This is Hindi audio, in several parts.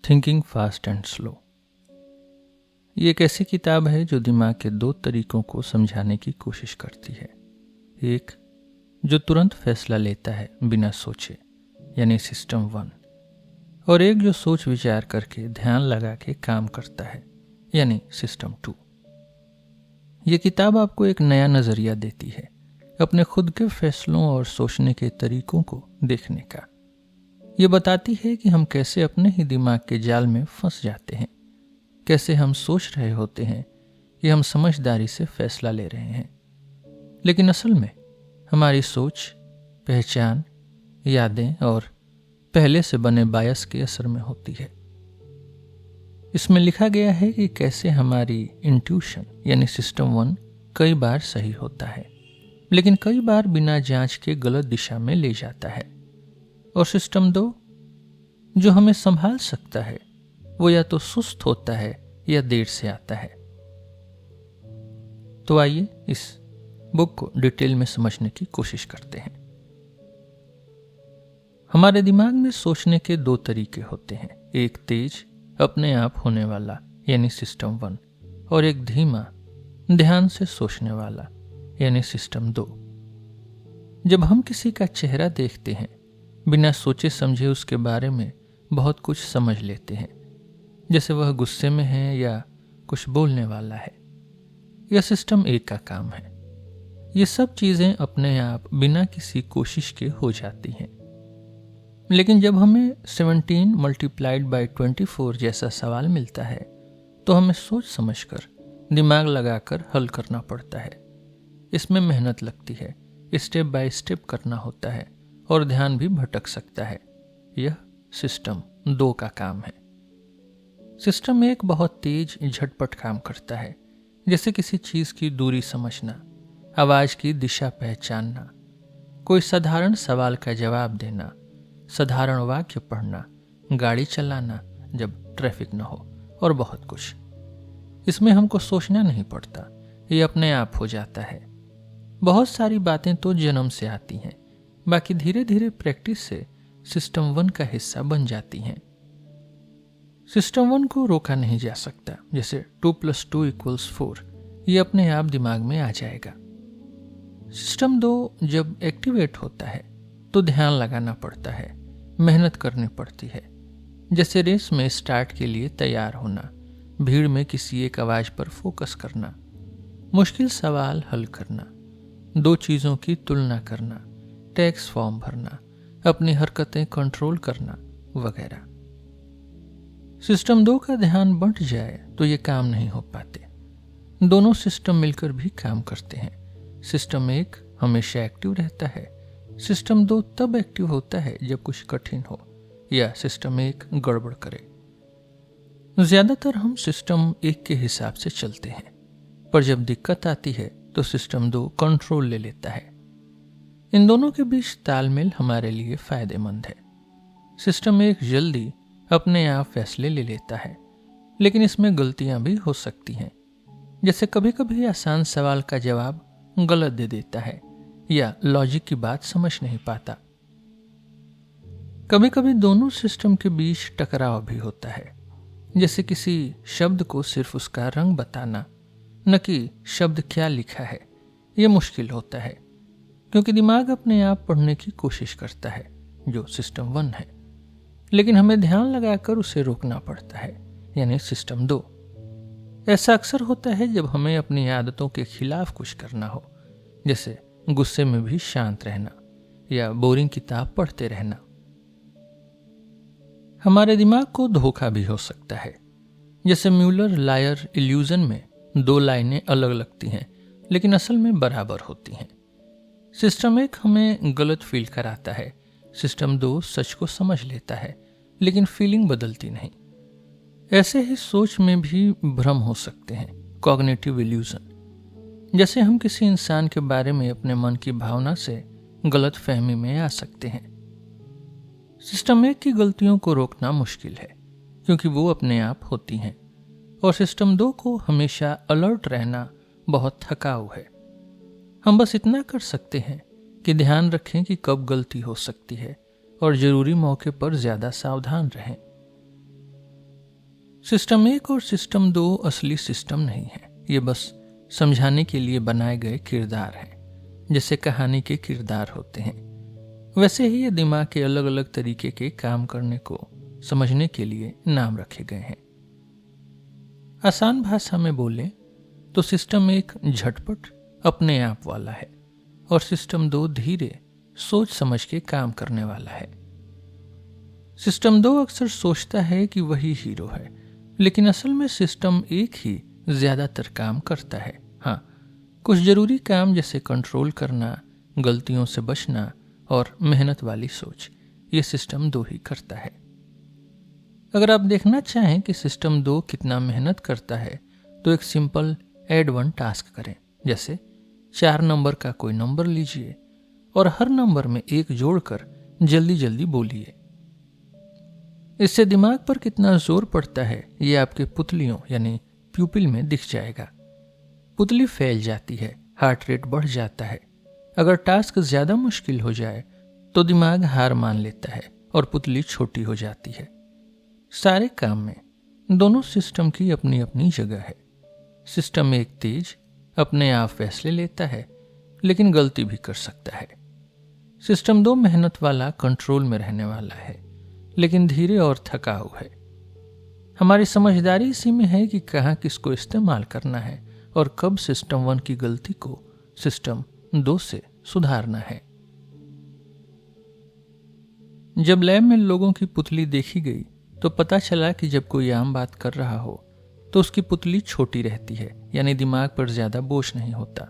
Thinking fast and slow. ये एक ऐसी किताब है जो दिमाग के दो तरीकों को समझाने की कोशिश करती है। एक जो तुरंत फैसला लेता है बिना सोचे, यानी सिस्टम 1, और एक जो सोच विचार करके ध्यान लगा के काम करता है, यानी सिस्टम 2। ये किताब आपको एक नया नजरिया देती है अपने खुद के फैसलों और सोचने के तरीकों को देखने का। ये बताती है कि हम कैसे अपने ही दिमाग के जाल में फंस जाते हैं, कैसे हम सोच रहे होते हैं कि हम समझदारी से फैसला ले रहे हैं, लेकिन असल में हमारी सोच, पहचान, यादें और पहले से बने बायस के असर में होती है। इसमें लिखा गया है कि कैसे हमारी इंट्यूशन यानी सिस्टम 1 कई बार सही होता है, लेकिन कई बार बिना जांच के गलत दिशा में ले जाता है, और सिस्टम 2 जो हमें संभाल सकता है वो या तो सुस्त होता है या देर से आता है। तो आइए इस बुक को डिटेल में समझने की कोशिश करते हैं। हमारे दिमाग में सोचने के दो तरीके होते हैं, एक तेज अपने आप होने वाला यानी सिस्टम 1, और एक धीमा ध्यान से सोचने वाला यानी सिस्टम 2। जब हम किसी का चेहरा देखते हैं, बिना सोचे समझे उसके बारे में बहुत कुछ समझ लेते हैं, जैसे वह गुस्से में है या कुछ बोलने वाला है। यह सिस्टम 1 का काम है। ये सब चीजें अपने आप बिना किसी कोशिश के हो जाती हैं। लेकिन जब हमें 17 × 24 जैसा सवाल मिलता है तो हमें सोच समझकर दिमाग लगाकर हल करना पड़ता है। इसमें मेहनत लगती है, स्टेप बाय स्टेप करना होता है और ध्यान भी भटक सकता है। यह सिस्टम 2 का काम है। सिस्टम 1 बहुत तेज झटपट काम करता है, जैसे किसी चीज की दूरी समझना, आवाज की दिशा पहचानना, कोई साधारण सवाल का जवाब देना, साधारण वाक्य पढ़ना, गाड़ी चलाना जब ट्रैफिक न हो, और बहुत कुछ। इसमें हमको सोचना नहीं पड़ता, ये अपने आप हो जाता है। बहुत सारी बातें तो जन्म से आती हैं, बाकी धीरे धीरे प्रैक्टिस से सिस्टम 1 का हिस्सा बन जाती हैं। सिस्टम 1 को रोका नहीं जा सकता, जैसे 2 + 2 = 4, ये अपने आप दिमाग में आ जाएगा। सिस्टम 2 जब एक्टिवेट होता है तो ध्यान लगाना पड़ता है, मेहनत करनी पड़ती है, जैसे रेस में स्टार्ट के लिए तैयार होना, भीड़ में किसी एक आवाज पर फोकस करना, मुश्किल सवाल हल करना, 2 चीजों की तुलना करना, टैक्स फॉर्म भरना, अपनी हरकतें कंट्रोल करना वगैरह। सिस्टम 2 का ध्यान बंट जाए तो ये काम नहीं हो पाते। दोनों सिस्टम मिलकर भी काम करते हैं। सिस्टम 1 हमेशा एक्टिव रहता है, सिस्टम 2 तब एक्टिव होता है जब कुछ कठिन हो या सिस्टम 1 गड़बड़ करे। ज्यादातर हम सिस्टम 1 के हिसाब से चलते हैं, पर जब दिक्कत आती है तो सिस्टम 2 कंट्रोल ले लेता है। इन दोनों के बीच तालमेल हमारे लिए फायदेमंद है। सिस्टम 1 जल्दी अपने आप फैसले ले लेता है, लेकिन इसमें गलतियां भी हो सकती हैं, जैसे कभी कभी आसान सवाल का जवाब गलत दे देता है या लॉजिक की बात समझ नहीं पाता। कभी कभी दोनों सिस्टम के बीच टकराव भी होता है, जैसे किसी शब्द को सिर्फ उसका रंग बताना, न कि शब्द क्या लिखा है। यह मुश्किल होता है क्योंकि दिमाग अपने आप पढ़ने की कोशिश करता है, जो सिस्टम 1 है, लेकिन हमें ध्यान लगाकर उसे रोकना पड़ता है, यानी सिस्टम 2। ऐसा अक्सर होता है जब हमें अपनी आदतों के खिलाफ कुछ करना हो, जैसे गुस्से में भी शांत रहना या बोरिंग किताब पढ़ते रहना। हमारे दिमाग को धोखा भी हो सकता है, जैसे म्यूलर लायर इल्यूजन में 2 लाइनें अलग लगती हैं लेकिन असल में बराबर होती हैं। सिस्टम 1 हमें गलत फील कराता है, सिस्टम 2 सच को समझ लेता है लेकिन फीलिंग बदलती नहीं। ऐसे ही सोच में भी भ्रम हो सकते हैं, कॉग्निटिव इल्यूजन, जैसे हम किसी इंसान के बारे में अपने मन की भावना से गलत फहमी में आ सकते हैं। सिस्टम 1 की गलतियों को रोकना मुश्किल है क्योंकि वो अपने आप होती हैं, और सिस्टम 2 को हमेशा अलर्ट रहना बहुत थकाऊ है। हम बस इतना कर सकते हैं कि ध्यान रखें कि कब गलती हो सकती है और जरूरी मौके पर ज्यादा सावधान रहें। सिस्टम 1 और सिस्टम 2 असली सिस्टम नहीं है। ये बस समझाने के लिए बनाए गए किरदार हैं। जैसे कहानी के किरदार होते हैं, वैसे ही ये दिमाग के अलग अलग तरीके के काम करने को समझने के लिए नाम रखे गए हैं। आसान भाषा में बोलें तो सिस्टम 1 झटपट अपने आप वाला है और सिस्टम 2 धीरे सोच समझ के काम करने वाला है। सिस्टम 2 अक्सर सोचता है कि वही हीरो है, लेकिन असल में सिस्टम 1 ही ज्यादातर काम करता है। हाँ, कुछ जरूरी काम जैसे कंट्रोल करना, गलतियों से बचना और मेहनत वाली सोच, ये सिस्टम 2 ही करता है। अगर आप देखना चाहें कि सिस्टम 2 कितना मेहनत करता है तो एक सिंपल ऐड 1 टास्क करें। जैसे 4 नंबर का कोई नंबर लीजिए और हर नंबर में 1 जोड़कर जल्दी जल्दी बोलिए। इससे दिमाग पर कितना जोर पड़ता है ये आपके पुतलियों यानी प्यूपिल में दिख जाएगा। पुतली फैल जाती है, हार्ट रेट बढ़ जाता है। अगर टास्क ज्यादा मुश्किल हो जाए तो दिमाग हार मान लेता है और पुतली छोटी हो जाती है। सारे काम में दोनों सिस्टम की अपनी अपनी जगह है। सिस्टम 1 तेज, अपने आप फैसले लेता है, लेकिन गलती भी कर सकता है। सिस्टम 2 मेहनत वाला, कंट्रोल में रहने वाला है, लेकिन धीरे और थकाऊ है। हमारी समझदारी इसी में है कि कहाँ किसको इस्तेमाल करना है और कब सिस्टम 1 की गलती को सिस्टम 2 से सुधारना है। जब लैब में लोगों की पुतली देखी गई तो पता चला कि जब कोई आम बात कर रहा हो तो उसकी पुतली छोटी रहती है, यानी दिमाग पर ज्यादा बोझ नहीं होता।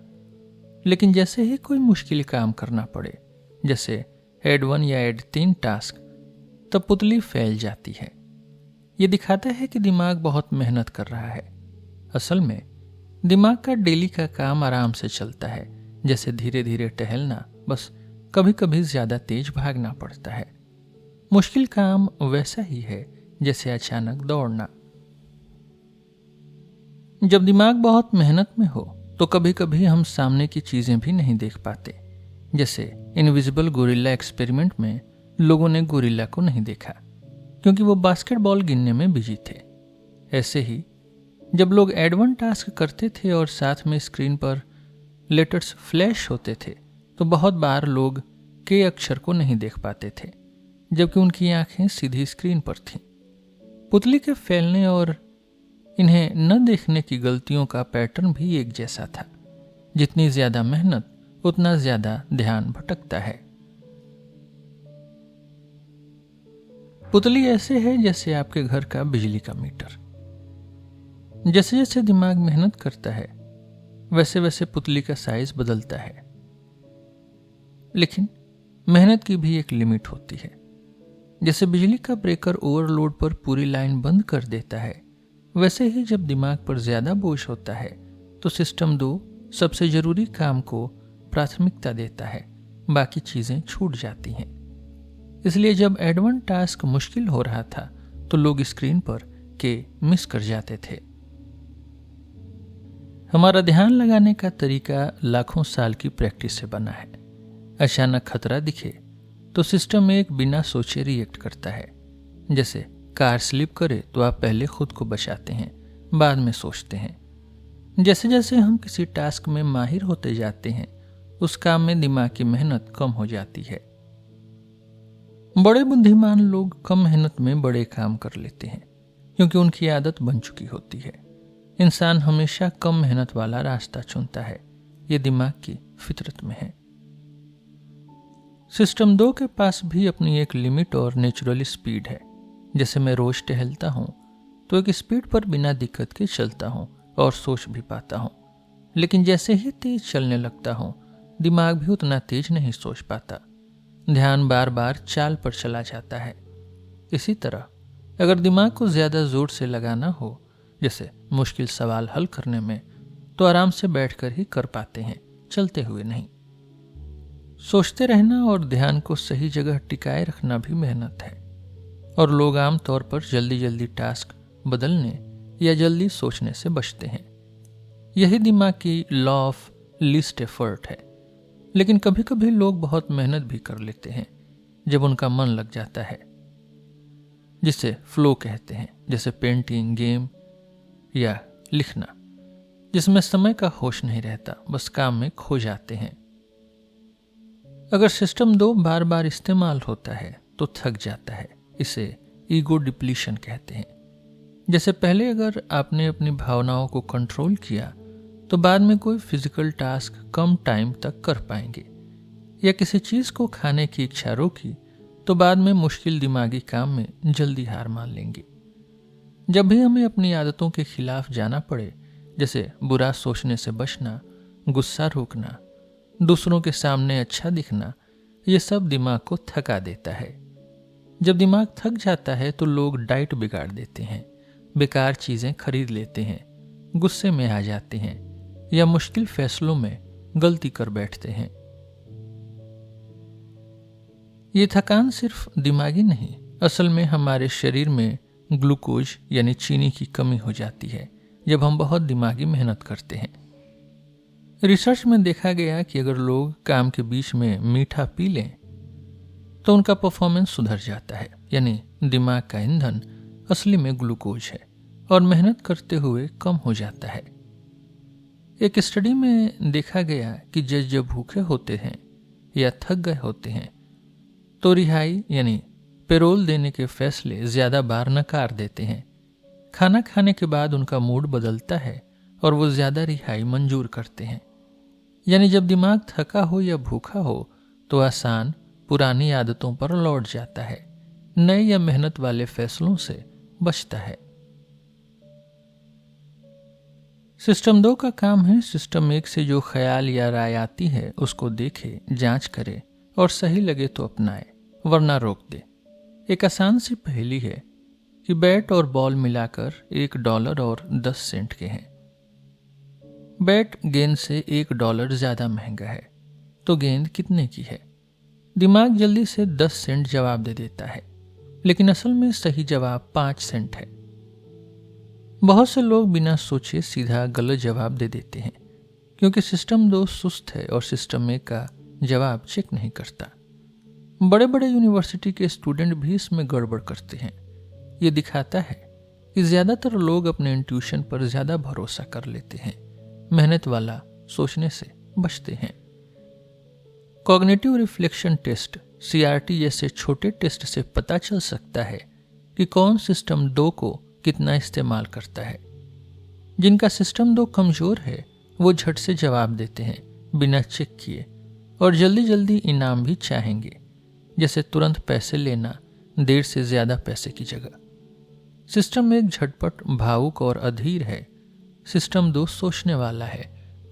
लेकिन जैसे ही कोई मुश्किल काम करना पड़े, जैसे ऐड 1 या ऐड 3 टास्क, तब पुतली फैल जाती है। ये दिखाता है कि दिमाग बहुत मेहनत कर रहा है। असल में दिमाग का डेली का काम आराम से चलता है, जैसे धीरे धीरे टहलना, बस कभी कभी ज्यादा तेज भागना पड़ता है। मुश्किल काम वैसा ही है जैसे अचानक दौड़ना। जब दिमाग बहुत मेहनत में हो तो कभी कभी हम सामने की चीजें भी नहीं देख पाते। जैसे इनविजिबल गोरिल्ला एक्सपेरिमेंट में लोगों ने गोरिल्ला को नहीं देखा क्योंकि वो बास्केटबॉल गिनने में बिजी थे। ऐसे ही जब लोग ऐड 1 टास्क करते थे और साथ में स्क्रीन पर लेटर्स फ्लैश होते थे तो बहुत बार लोग के अक्षर को नहीं देख पाते थे, जबकि उनकी आंखें सीधी स्क्रीन पर थीं। पुतली के फैलने और इन्हें न देखने की गलतियों का पैटर्न भी एक जैसा था। जितनी ज्यादा मेहनत उतना ज्यादा ध्यान भटकता है। पुतली ऐसे है जैसे आपके घर का बिजली का मीटर। जैसे जैसे दिमाग मेहनत करता है वैसे वैसे पुतली का साइज बदलता है। लेकिन मेहनत की भी एक लिमिट होती है। जैसे बिजली का ब्रेकर ओवरलोड पर पूरी लाइन बंद कर देता है, वैसे ही जब दिमाग पर ज्यादा बोझ होता है तो सिस्टम 2 सबसे जरूरी काम को प्राथमिकता देता है, बाकी चीजें छूट जाती हैं। इसलिए जब ऐड 1 टास्क मुश्किल हो रहा था तो लोग स्क्रीन पर के मिस कर जाते थे। हमारा ध्यान लगाने का तरीका लाखों साल की प्रैक्टिस से बना है। अचानक खतरा दिखे तो सिस्टम 1 बिना सोचे रिएक्ट करता है। जैसे कार स्लिप करे तो आप पहले खुद को बचाते हैं, बाद में सोचते हैं। जैसे जैसे हम किसी टास्क में माहिर होते जाते हैं उस काम में दिमाग की मेहनत कम हो जाती है। बड़े बुद्धिमान लोग कम मेहनत में बड़े काम कर लेते हैं क्योंकि उनकी आदत बन चुकी होती है। इंसान हमेशा कम मेहनत वाला रास्ता चुनता है, ये दिमाग की फितरत में है। सिस्टम 2 के पास भी अपनी एक लिमिट और नेचुरल स्पीड है। जैसे मैं रोज टहलता हूं तो एक स्पीड पर बिना दिक्कत के चलता हूं और सोच भी पाता हूं, लेकिन जैसे ही तेज चलने लगता हूं दिमाग भी उतना तेज नहीं सोच पाता। ध्यान बार बार चाल पर चला जाता है। इसी तरह अगर दिमाग को ज्यादा जोर से लगाना हो, जैसे मुश्किल सवाल हल करने में, तो आराम से बैठकर ही कर पाते हैं, चलते हुए नहीं। सोचते रहना और ध्यान को सही जगह टिकाए रखना भी मेहनत है, और लोग आम तौर पर जल्दी जल्दी टास्क बदलने या जल्दी सोचने से बचते हैं। यही दिमाग की लॉ ऑफ लीस्ट एफर्ट है। लेकिन कभी कभी लोग बहुत मेहनत भी कर लेते हैं जब उनका मन लग जाता है। जिसे फ्लो कहते हैं, जैसे पेंटिंग, गेम या लिखना, जिसमें समय का होश नहीं रहता, बस काम में खो जाते हैं। अगर सिस्टम 2 बार बार इस्तेमाल होता है तो थक जाता है, इसे ईगो डिप्लीशन कहते हैं। जैसे पहले अगर आपने अपनी भावनाओं को कंट्रोल किया तो बाद में कोई फिजिकल टास्क कम टाइम तक कर पाएंगे, या किसी चीज को खाने की इच्छा रोकी तो बाद में मुश्किल दिमागी काम में जल्दी हार मान लेंगे। जब भी हमें अपनी आदतों के खिलाफ जाना पड़े, जैसे बुरा सोचने से बचना, गुस्सा रोकना, दूसरों के सामने अच्छा दिखना, ये सब दिमाग को थका देता है। जब दिमाग थक जाता है तो लोग डाइट बिगाड़ देते हैं, बेकार चीजें खरीद लेते हैं, गुस्से में आ जाते हैं या मुश्किल फैसलों में गलती कर बैठते हैं। ये थकान सिर्फ दिमागी नहीं, असल में हमारे शरीर में ग्लूकोज यानी चीनी की कमी हो जाती है जब हम बहुत दिमागी मेहनत करते हैं। रिसर्च में देखा गया कि अगर लोग काम के बीच में मीठा पी लें तो उनका परफॉर्मेंस सुधर जाता है, यानी दिमाग का ईंधन असली में ग्लूकोज है और मेहनत करते हुए कम हो जाता है। एक स्टडी में देखा गया कि जज जब भूखे होते हैं या थक गए होते हैं तो रिहाई यानी पेरोल देने के फैसले ज्यादा बार नकार देते हैं। खाना खाने के बाद उनका मूड बदलता है और वो ज्यादा रिहाई मंजूर करते हैं। यानी जब दिमाग थका हो या भूखा हो तो आसान पुरानी आदतों पर लौट जाता है, नए या मेहनत वाले फैसलों से बचता है। सिस्टम 2 का काम है सिस्टम 1 से जो ख्याल या राय आती है उसको देखे, जांच करे और सही लगे तो अपनाए, वरना रोक दे। एक आसान सी पहेली है कि बैट और बॉल मिलाकर $1 और 10 सेंट के हैं। बैट गेंद से $1 ज्यादा महंगा है, तो गेंद कितने की है? दिमाग जल्दी से 10 सेंट जवाब दे देता है, लेकिन असल में सही जवाब 5 सेंट है। बहुत से लोग बिना सोचे सीधा गलत जवाब दे देते हैं, क्योंकि सिस्टम 2 सुस्त है और सिस्टम 1 का जवाब चेक नहीं करता। बड़े बड़े यूनिवर्सिटी के स्टूडेंट भी इसमें गड़बड़ करते हैं। ये दिखाता है कि ज्यादातर लोग अपने इंट्यूशन पर ज्यादा भरोसा कर लेते हैं, मेहनत वाला सोचने से बचते हैं। कॉग्निटिव रिफ्लेक्शन टेस्ट CRT जैसे छोटे टेस्ट से पता चल सकता है कि कौन सिस्टम 2 को कितना इस्तेमाल करता है। जिनका सिस्टम 2 कमजोर है वो झट से जवाब देते हैं बिना चेक किए और जल्दी जल्दी इनाम भी चाहेंगे, जैसे तुरंत पैसे लेना देर से ज्यादा पैसे की जगह। सिस्टम 1 झटपट, भावुक और अधीर है। सिस्टम 2 सोचने वाला है,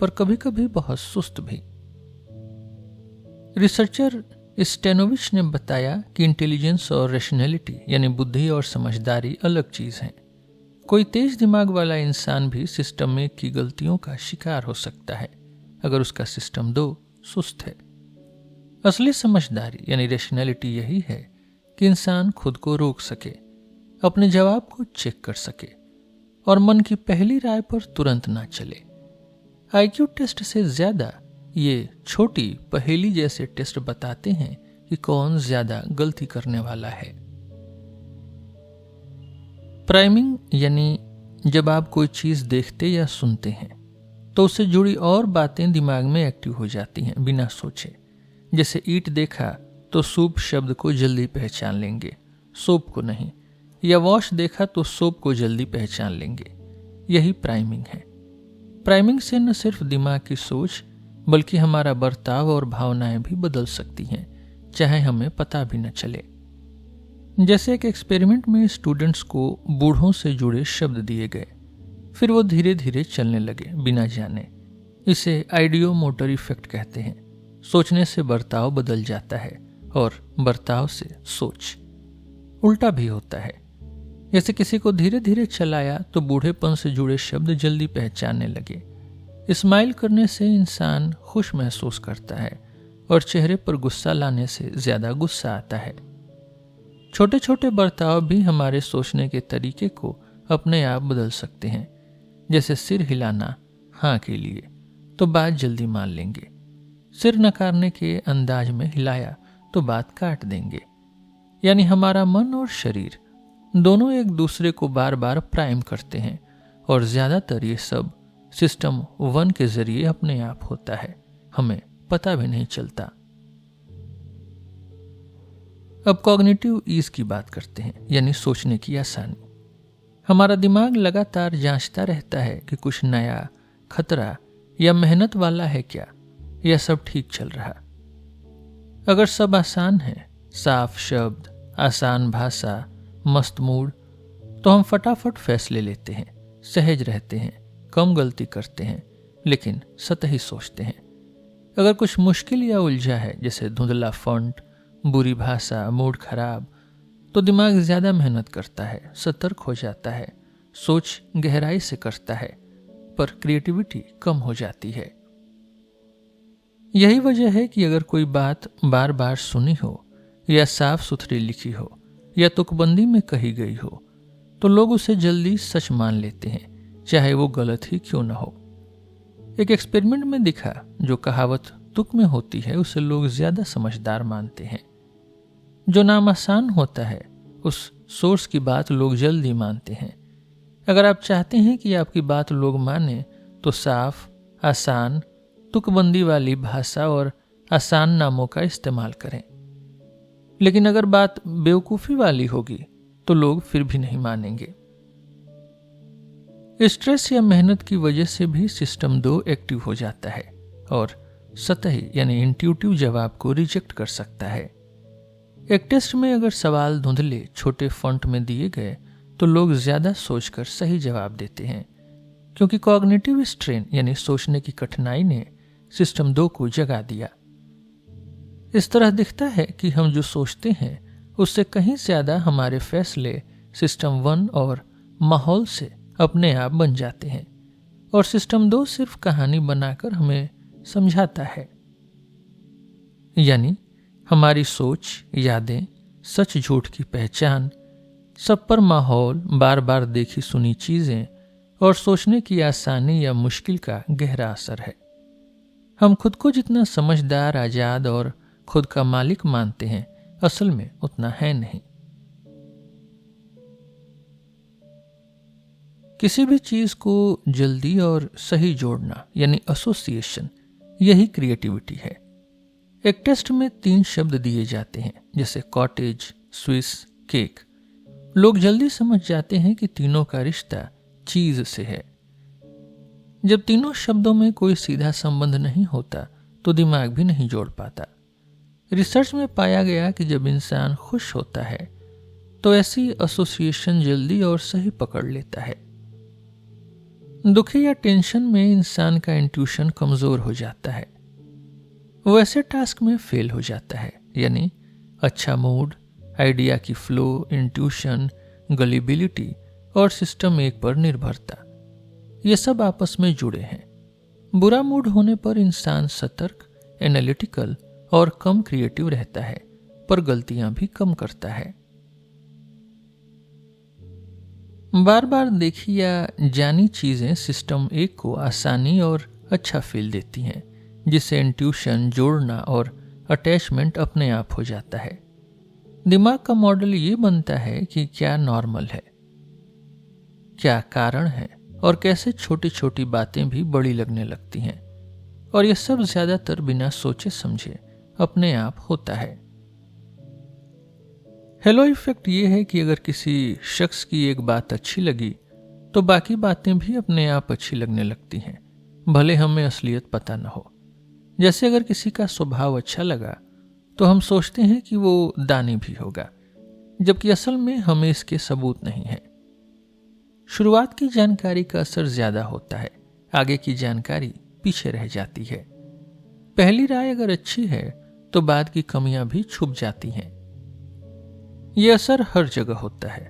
पर कभी कभी बहुत सुस्त भी। रिसर्चर स्टेनोविच ने बताया कि इंटेलिजेंस और रैशनैलिटी यानी बुद्धि और समझदारी अलग चीज हैं। कोई तेज दिमाग वाला इंसान भी सिस्टम 1 की गलतियों का शिकार हो सकता है अगर उसका सिस्टम 2 सुस्त है। असली समझदारी यानी रैशनैलिटी यही है कि इंसान खुद को रोक सके, अपने जवाब को चेक कर सके और मन की पहली राय पर तुरंत ना चले। IQ टेस्ट से ज्यादा ये छोटी पहेली जैसे टेस्ट बताते हैं कि कौन ज्यादा गलती करने वाला है। प्राइमिंग यानी जब आप कोई चीज देखते या सुनते हैं तो उससे जुड़ी और बातें दिमाग में एक्टिव हो जाती हैं बिना सोचे। जैसे ईंट देखा तो सूप शब्द को जल्दी पहचान लेंगे, सोप को नहीं, या वॉश देखा तो सोप को जल्दी पहचान लेंगे। यही प्राइमिंग है। प्राइमिंग से न सिर्फ दिमाग की सोच बल्कि हमारा बर्ताव और भावनाएं भी बदल सकती हैं, चाहे हमें पता भी न चले। जैसे एक एक्सपेरिमेंट में स्टूडेंट्स को बूढ़ों से जुड़े शब्द दिए गए, फिर वो धीरे धीरे चलने लगे बिना जाने। इसे आइडियो मोटर इफेक्ट कहते हैं। सोचने से बर्ताव बदल जाता है और बर्ताव से सोच। उल्टा भी होता है। जैसे किसी को धीरे धीरे चलाया तो बूढ़ेपन से जुड़े शब्द जल्दी पहचानने लगे। स्माइल करने से इंसान खुश महसूस करता है और चेहरे पर गुस्सा लाने से ज्यादा गुस्सा आता है। छोटे छोटे बर्ताव भी हमारे सोचने के तरीके को अपने आप बदल सकते हैं। जैसे सिर हिलाना हाँ के लिए तो बात जल्दी मान लेंगे, सिर नकारने के अंदाज में हिलाया तो बात काट देंगे। यानी हमारा मन और शरीर दोनों एक दूसरे को बार बार प्राइम करते हैं और ज्यादातर ये सब सिस्टम 1 के जरिए अपने आप होता है, हमें पता भी नहीं चलता। अब कॉग्निटिव ईज की बात करते हैं, यानी सोचने की आसानी। हमारा दिमाग लगातार जांचता रहता है कि कुछ नया, खतरा या मेहनत वाला है क्या, या सब ठीक चल रहा। अगर सब आसान है, साफ शब्द, आसान भाषा, मस्त मूड, तो हम फटाफट फैसले लेते हैं, सहज रहते हैं, कम गलती करते हैं, लेकिन सतही सोचते हैं। अगर कुछ मुश्किल या उलझा है, जैसे धुंधला फॉन्ट, बुरी भाषा, मूड खराब, तो दिमाग ज्यादा मेहनत करता है, सतर्क हो जाता है, सोच गहराई से करता है, पर क्रिएटिविटी कम हो जाती है। यही वजह है कि अगर कोई बात बार बार सुनी हो या साफ सुथरी लिखी हो या तुकबंदी में कही गई हो, तो लोग उसे जल्दी सच मान लेते हैं, चाहे वो गलत ही क्यों न हो। एक एक्सपेरिमेंट में दिखा, जो कहावत तुक में होती है उसे लोग ज्यादा समझदार मानते हैं। जो नाम आसान होता है, उस सोर्स की बात लोग जल्दी मानते हैं। अगर आप चाहते हैं कि आपकी बात लोग माने, तो साफ, आसान, तुकबंदी वाली भाषा और आसान नामों का इस्तेमाल करें। लेकिन अगर बात बेवकूफ़ी वाली होगी, तो लोग फिर भी नहीं मानेंगे। स्ट्रेस या मेहनत की वजह से भी सिस्टम 2 एक्टिव हो जाता है और सतही यानी इंट्यूटिव जवाब को रिजेक्ट कर सकता है। एक टेस्ट में अगर सवाल धुंधले छोटे फॉन्ट में दिए गए, तो लोग ज्यादा सोचकर सही जवाब देते हैं, क्योंकि कॉग्निटिव स्ट्रेन यानी सोचने की कठिनाई ने सिस्टम 2 को जगा दिया। इस तरह दिखता है कि हम जो सोचते हैं उससे कहीं ज्यादा हमारे फैसले सिस्टम 1 और माहौल से अपने आप बन जाते हैं, और सिस्टम 2 सिर्फ कहानी बनाकर हमें समझाता है। यानी हमारी सोच, यादें, सच झूठ की पहचान, सब पर माहौल, बार बार देखी सुनी चीजें और सोचने की आसानी या मुश्किल का गहरा असर है। हम खुद को जितना समझदार, आजाद और खुद का मालिक मानते हैं, असल में उतना है नहीं। किसी भी चीज को जल्दी और सही जोड़ना यानी एसोसिएशन, यही क्रिएटिविटी है। एक टेस्ट में 3 शब्द दिए जाते हैं, जैसे कॉटेज, स्विस, केक। लोग जल्दी समझ जाते हैं कि तीनों का रिश्ता चीज से है। जब तीनों शब्दों में कोई सीधा संबंध नहीं होता, तो दिमाग भी नहीं जोड़ पाता। रिसर्च में पाया गया कि जब इंसान खुश होता है, तो ऐसी एसोसिएशन जल्दी और सही पकड़ लेता है। दुखी या टेंशन में इंसान का इंट्यूशन कमजोर हो जाता है, वो ऐसे टास्क में फेल हो जाता है। यानी अच्छा मूड, आइडिया की फ्लो, इंट्यूशन, गलिबिलिटी और सिस्टम 1 पर निर्भरता, ये सब आपस में जुड़े हैं। बुरा मूड होने पर इंसान सतर्क, एनालिटिकल और कम क्रिएटिव रहता है, पर गलतियां भी कम करता है। बार बार देखी या जानी चीजें सिस्टम 1 को आसानी और अच्छा फील देती हैं, जिससे इंट्यूशन, जोड़ना और अटैचमेंट अपने आप हो जाता है। दिमाग का मॉडल ये बनता है कि क्या नॉर्मल है, क्या कारण है, और कैसे छोटी छोटी बातें भी बड़ी लगने लगती हैं। और ये सब ज्यादातर बिना सोचे समझे अपने आप होता है। हेलो इफेक्ट ये है कि अगर किसी शख्स की एक बात अच्छी लगी, तो बाकी बातें भी अपने आप अच्छी लगने लगती हैं, भले हमें असलियत पता न हो। जैसे अगर किसी का स्वभाव अच्छा लगा, तो हम सोचते हैं कि वो दानी भी होगा, जबकि असल में हमें इसके सबूत नहीं है। शुरुआत की जानकारी का असर ज्यादा होता है, आगे की जानकारी पीछे रह जाती है। पहली राय अगर अच्छी है, तो बाद की कमियां भी छुप जाती हैं। यह असर हर जगह होता है।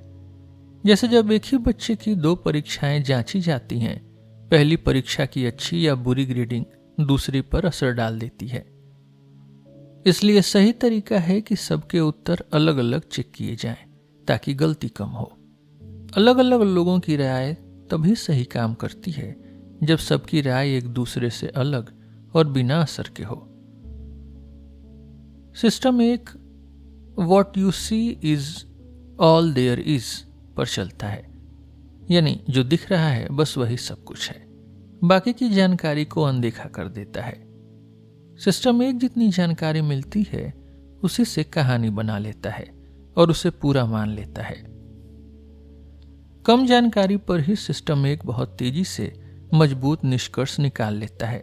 जैसे जब एक ही बच्चे की 2 परीक्षाएं जांची जाती हैं, पहली परीक्षा की अच्छी या बुरी ग्रेडिंग दूसरी पर असर डाल देती है। इसलिए सही तरीका है कि सबके उत्तर अलग अलग चेक किए जाएं, ताकि गलती कम हो। अलग अलग लोगों की राय तभी सही काम करती है, जब सबकी राय एक दूसरे से अलग और बिना असर के हो। System 1 what you see is all there is पर चलता है, यानी जो दिख रहा है बस वही सब कुछ है, बाकी की जानकारी को अनदेखा कर देता है। सिस्टम 1 जितनी जानकारी मिलती है उसी से कहानी बना लेता है और उसे पूरा मान लेता है। कम जानकारी पर ही सिस्टम 1 बहुत तेजी से मजबूत निष्कर्ष निकाल लेता है।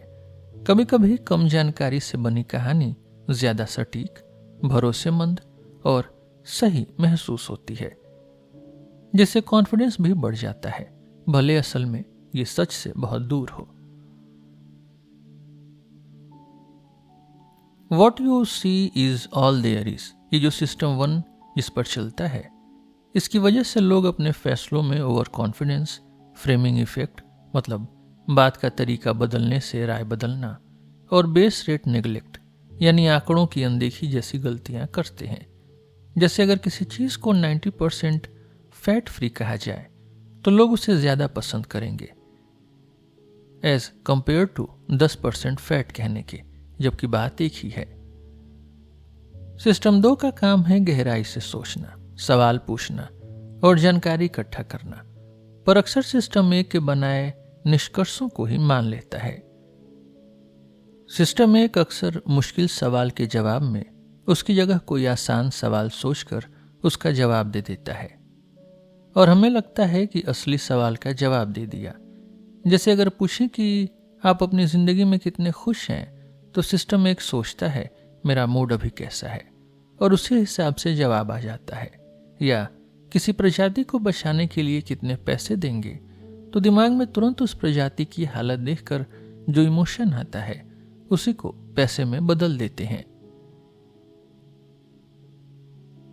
कभी कभी कम जानकारी से बनी कहानी ज्यादा सटीक, भरोसेमंद और सही महसूस होती है, जिससे कॉन्फिडेंस भी बढ़ जाता है, भले असल में ये सच से बहुत दूर हो। What you see is all there is, ये जो सिस्टम 1 जिस पर चलता है, इसकी वजह से लोग अपने फैसलों में ओवर कॉन्फिडेंस, फ्रेमिंग इफेक्ट मतलब बात का तरीका बदलने से राय बदलना, और बेस रेट नेग्लेक्ट यानी आंकड़ों की अनदेखी जैसी गलतियां करते हैं। जैसे अगर किसी चीज को 90% फैट फ्री कहा जाए तो लोग उसे ज्यादा पसंद करेंगे एज कंपेयर टू 10% फैट कहने के, जबकि बात एक ही है। सिस्टम 2 का काम है गहराई से सोचना, सवाल पूछना और जानकारी इकट्ठा करना, पर अक्सर सिस्टम 1 के बनाए निष्कर्षों को ही मान लेता है। सिस्टम 1 अक्सर मुश्किल सवाल के जवाब में उसकी जगह कोई आसान सवाल सोचकर उसका जवाब दे देता है, और हमें लगता है कि असली सवाल का जवाब दे दिया। जैसे अगर पूछें कि आप अपनी जिंदगी में कितने खुश हैं, तो सिस्टम 1 सोचता है मेरा मूड अभी कैसा है, और उसी हिसाब से जवाब आ जाता है। या किसी प्रजाति को बचाने के लिए कितने पैसे देंगे, तो दिमाग में तुरंत उस प्रजाति की हालत देखकर जो इमोशन आता है उसी को पैसे में बदल देते हैं।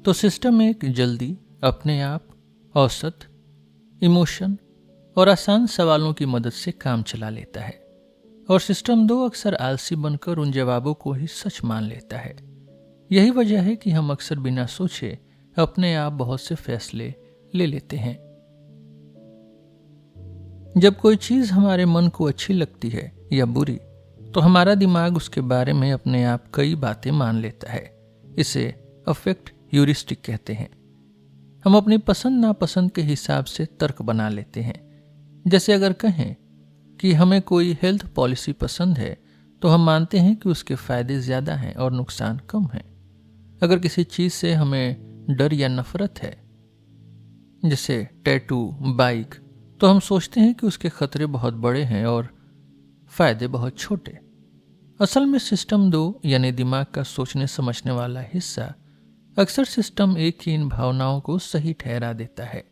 तो सिस्टम 1 जल्दी, अपने आप, औसत, इमोशन और आसान सवालों की मदद से काम चला लेता है, और सिस्टम 2 अक्सर आलसी बनकर उन जवाबों को ही सच मान लेता है। यही वजह है कि हम अक्सर बिना सोचे अपने आप बहुत से फैसले ले लेते हैं। जब कोई चीज हमारे मन को अच्छी लगती है या बुरी, तो हमारा दिमाग उसके बारे में अपने आप कई बातें मान लेता है। इसे अफेक्ट ह्यूरिस्टिक कहते हैं। हम अपनी पसंद नापसंद के हिसाब से तर्क बना लेते हैं। जैसे अगर कहें कि हमें कोई हेल्थ पॉलिसी पसंद है, तो हम मानते हैं कि उसके फायदे ज्यादा हैं और नुकसान कम हैं। अगर किसी चीज से हमें डर या नफरत है, जैसे टैटू, बाइक, तो हम सोचते हैं कि उसके खतरे बहुत बड़े हैं और फायदे बहुत छोटे। असल में सिस्टम 2 यानी दिमाग का सोचने समझने वाला हिस्सा अक्सर सिस्टम 1 की इन भावनाओं को सही ठहरा देता है।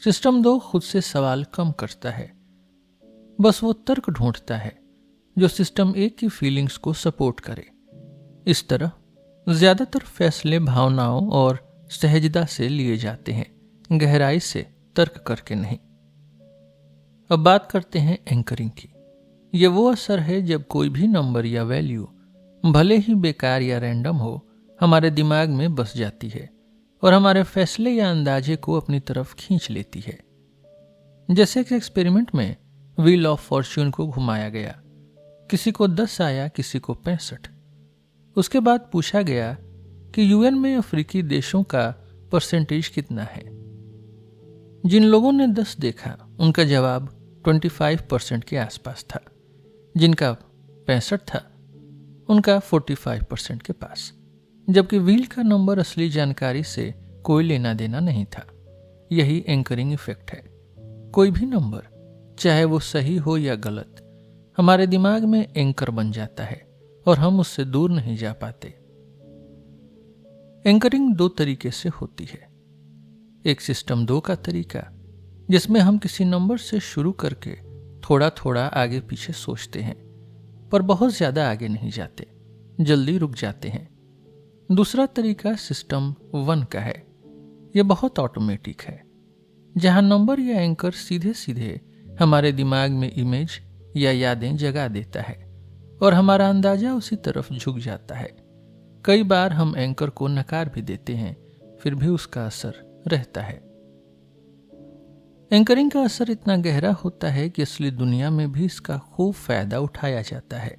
सिस्टम 2 खुद से सवाल कम करता है, बस वो तर्क ढूंढता है जो सिस्टम 1 की फीलिंग्स को सपोर्ट करे। इस तरह ज्यादातर फैसले भावनाओं और सहजता से लिए जाते हैं, गहराई से तर्क करके नहीं। अब बात करते हैं एंकरिंग की। यह वो असर है जब कोई भी नंबर या वैल्यू, भले ही बेकार या रैंडम हो, हमारे दिमाग में बस जाती है और हमारे फैसले या अंदाजे को अपनी तरफ खींच लेती है। जैसे कि एक्सपेरिमेंट में व्हील ऑफ फॉर्च्यून को घुमाया गया, किसी को 10 आया, किसी को 65। उसके बाद पूछा गया कि यूएन में अफ्रीकी देशों का परसेंटेज कितना है। जिन लोगों ने 10 देखा उनका जवाब 25% के आसपास था, जिनका 65 था उनका 45% के पास, जबकि व्हील का नंबर असली जानकारी से कोई लेना देना नहीं था। यही एंकरिंग इफेक्ट है। कोई भी नंबर, चाहे वो सही हो या गलत, हमारे दिमाग में एंकर बन जाता है और हम उससे दूर नहीं जा पाते। एंकरिंग 2 तरीके से होती है। एक सिस्टम 2 का तरीका, जिसमें हम किसी नंबर से शुरू करके थोड़ा थोड़ा आगे पीछे सोचते हैं, पर बहुत ज्यादा आगे नहीं जाते, जल्दी रुक जाते हैं। दूसरा तरीका सिस्टम 1 का है। यह बहुत ऑटोमेटिक है, जहां नंबर या एंकर सीधे सीधे हमारे दिमाग में इमेज या यादें जगा देता है और हमारा अंदाजा उसी तरफ झुक जाता है। कई बार हम एंकर को नकार भी देते हैं, फिर भी उसका असर रहता है। एंकरिंग का असर इतना गहरा होता है कि असली दुनिया में भी इसका खूब फायदा उठाया जाता है।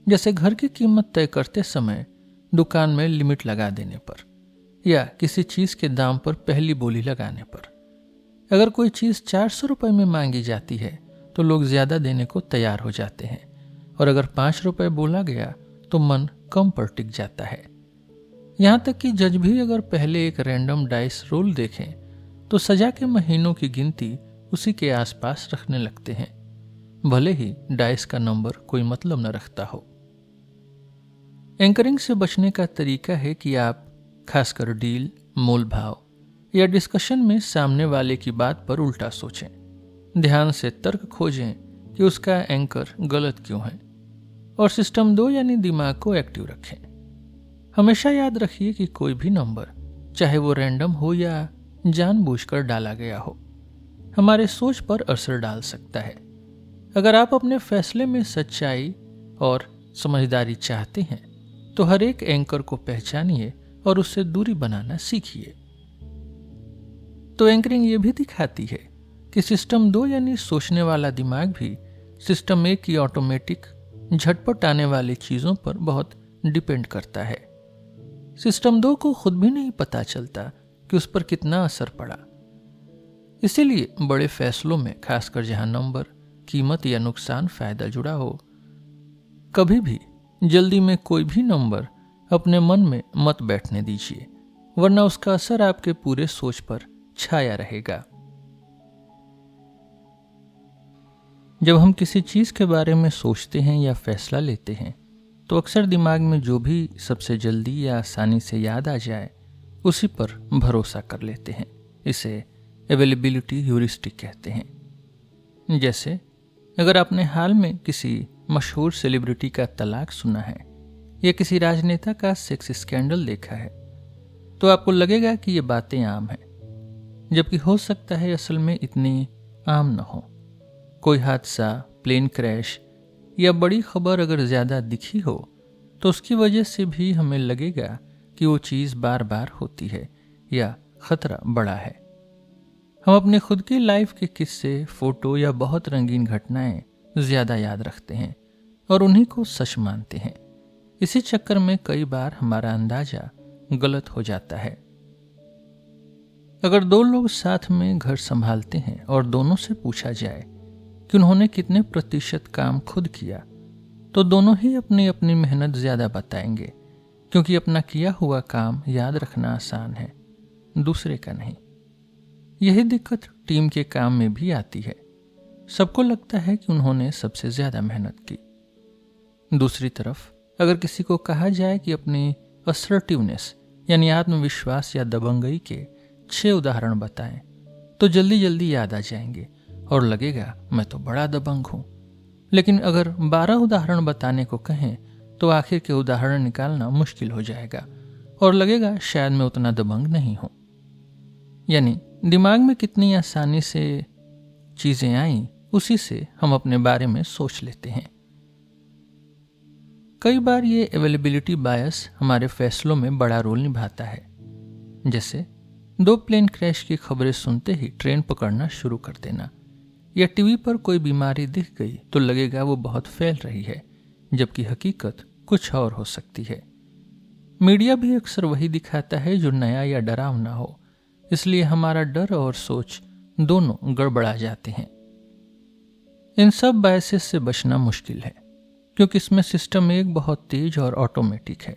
जैसे घर की कीमत तय करते समय दुकान में लिमिट लगा देने पर, या किसी चीज के दाम पर पहली बोली लगाने पर। अगर कोई चीज 400 रुपए में मांगी जाती है तो लोग ज्यादा देने को तैयार हो जाते हैं, और अगर 5 रुपए बोला गया तो मन कम पर टिक जाता है। यहां तक कि जज भी अगर पहले एक रैंडम डाइस रोल देखें तो सजा के महीनों की गिनती उसी के आसपास रखने लगते हैं, भले ही डाइस का नंबर कोई मतलब न रखता हो। एंकरिंग से बचने का तरीका है कि आप खासकर डील, मोल भाव या डिस्कशन में सामने वाले की बात पर उल्टा सोचें। ध्यान से तर्क खोजें कि उसका एंकर गलत क्यों है, और सिस्टम 2 यानी दिमाग को एक्टिव रखें। हमेशा याद रखिए कि कोई भी नंबर, चाहे वो रैंडम हो या जानबूझकर डाला गया हो, हमारे सोच पर असर डाल सकता है। अगर आप अपने फैसले में सच्चाई और समझदारी चाहते हैं तो हर एक एंकर को पहचानिए और उससे दूरी बनाना सीखिए। तो एंकरिंग ये भी दिखाती है कि सिस्टम 2 यानी सोचने वाला दिमाग भी सिस्टम 1 की ऑटोमेटिक झटपट आने वाली चीजों पर बहुत डिपेंड करता है। सिस्टम 2 को खुद भी नहीं पता चलता कि उस पर कितना असर पड़ा। इसीलिए बड़े फैसलों में, खासकर जहां नंबर, कीमत या नुकसान फायदा जुड़ा हो, कभी भी जल्दी में कोई भी नंबर अपने मन में मत बैठने दीजिए, वरना उसका असर आपके पूरे सोच पर छाया रहेगा। जब हम किसी चीज के बारे में सोचते हैं या फैसला लेते हैं तो अक्सर दिमाग में जो भी सबसे जल्दी या आसानी से याद आ जाए उसी पर भरोसा कर लेते हैं। इसे अवेलेबिलिटी ह्यूरिस्टिक कहते हैं। जैसे अगर आपने हाल में किसी मशहूर सेलिब्रिटी का तलाक सुना है या किसी राजनेता का सेक्स स्कैंडल देखा है तो आपको लगेगा कि ये बातें आम हैं, जबकि हो सकता है असल में इतनी आम न हो। कोई हादसा, प्लेन क्रैश या बड़ी खबर अगर ज्यादा दिखी हो तो उसकी वजह से भी हमें लगेगा कि वो चीज बार बार होती है या खतरा बड़ा है। हम अपने खुद की लाइफ के किस्से, फोटो या बहुत रंगीन घटनाएं ज्यादा याद रखते हैं और उन्हीं को सच मानते हैं। इसी चक्कर में कई बार हमारा अंदाजा गलत हो जाता है। अगर 2 लोग साथ में घर संभालते हैं और दोनों से पूछा जाए कि उन्होंने कितने प्रतिशत काम खुद किया तो दोनों ही अपनी अपनी मेहनत ज्यादा बताएंगे, क्योंकि अपना किया हुआ काम याद रखना आसान है, दूसरे का नहीं। यही दिक्कत टीम के काम में भी आती है। सबको लगता है कि उन्होंने सबसे ज्यादा मेहनत की। दूसरी तरफ अगर किसी को कहा जाए कि अपनी असर्टिवनेस यानी आत्मविश्वास या दबंगई के 6 उदाहरण बताएं तो जल्दी जल्दी याद आ जाएंगे और लगेगा मैं तो बड़ा दबंग हूं। लेकिन अगर 12 उदाहरण बताने को कहें तो आखिर के उदाहरण निकालना मुश्किल हो जाएगा और लगेगा शायद मैं उतना दबंग नहीं हूं। यानी दिमाग में कितनी आसानी से चीजें आई उसी से हम अपने बारे में सोच लेते हैं। कई बार ये अवेलेबिलिटी बायस हमारे फैसलों में बड़ा रोल निभाता है। जैसे 2 प्लेन क्रैश की खबरें सुनते ही ट्रेन पकड़ना शुरू कर देना, या टीवी पर कोई बीमारी दिख गई तो लगेगा वो बहुत फैल रही है, जबकि हकीकत कुछ और हो सकती है। मीडिया भी अक्सर वही दिखाता है जो नया या डरावना हो, इसलिए हमारा डर और सोच दोनों गड़बड़ा जाते हैं। इन सब बायसेस से बचना मुश्किल है, क्योंकि इसमें सिस्टम 1 बहुत तेज और ऑटोमेटिक है,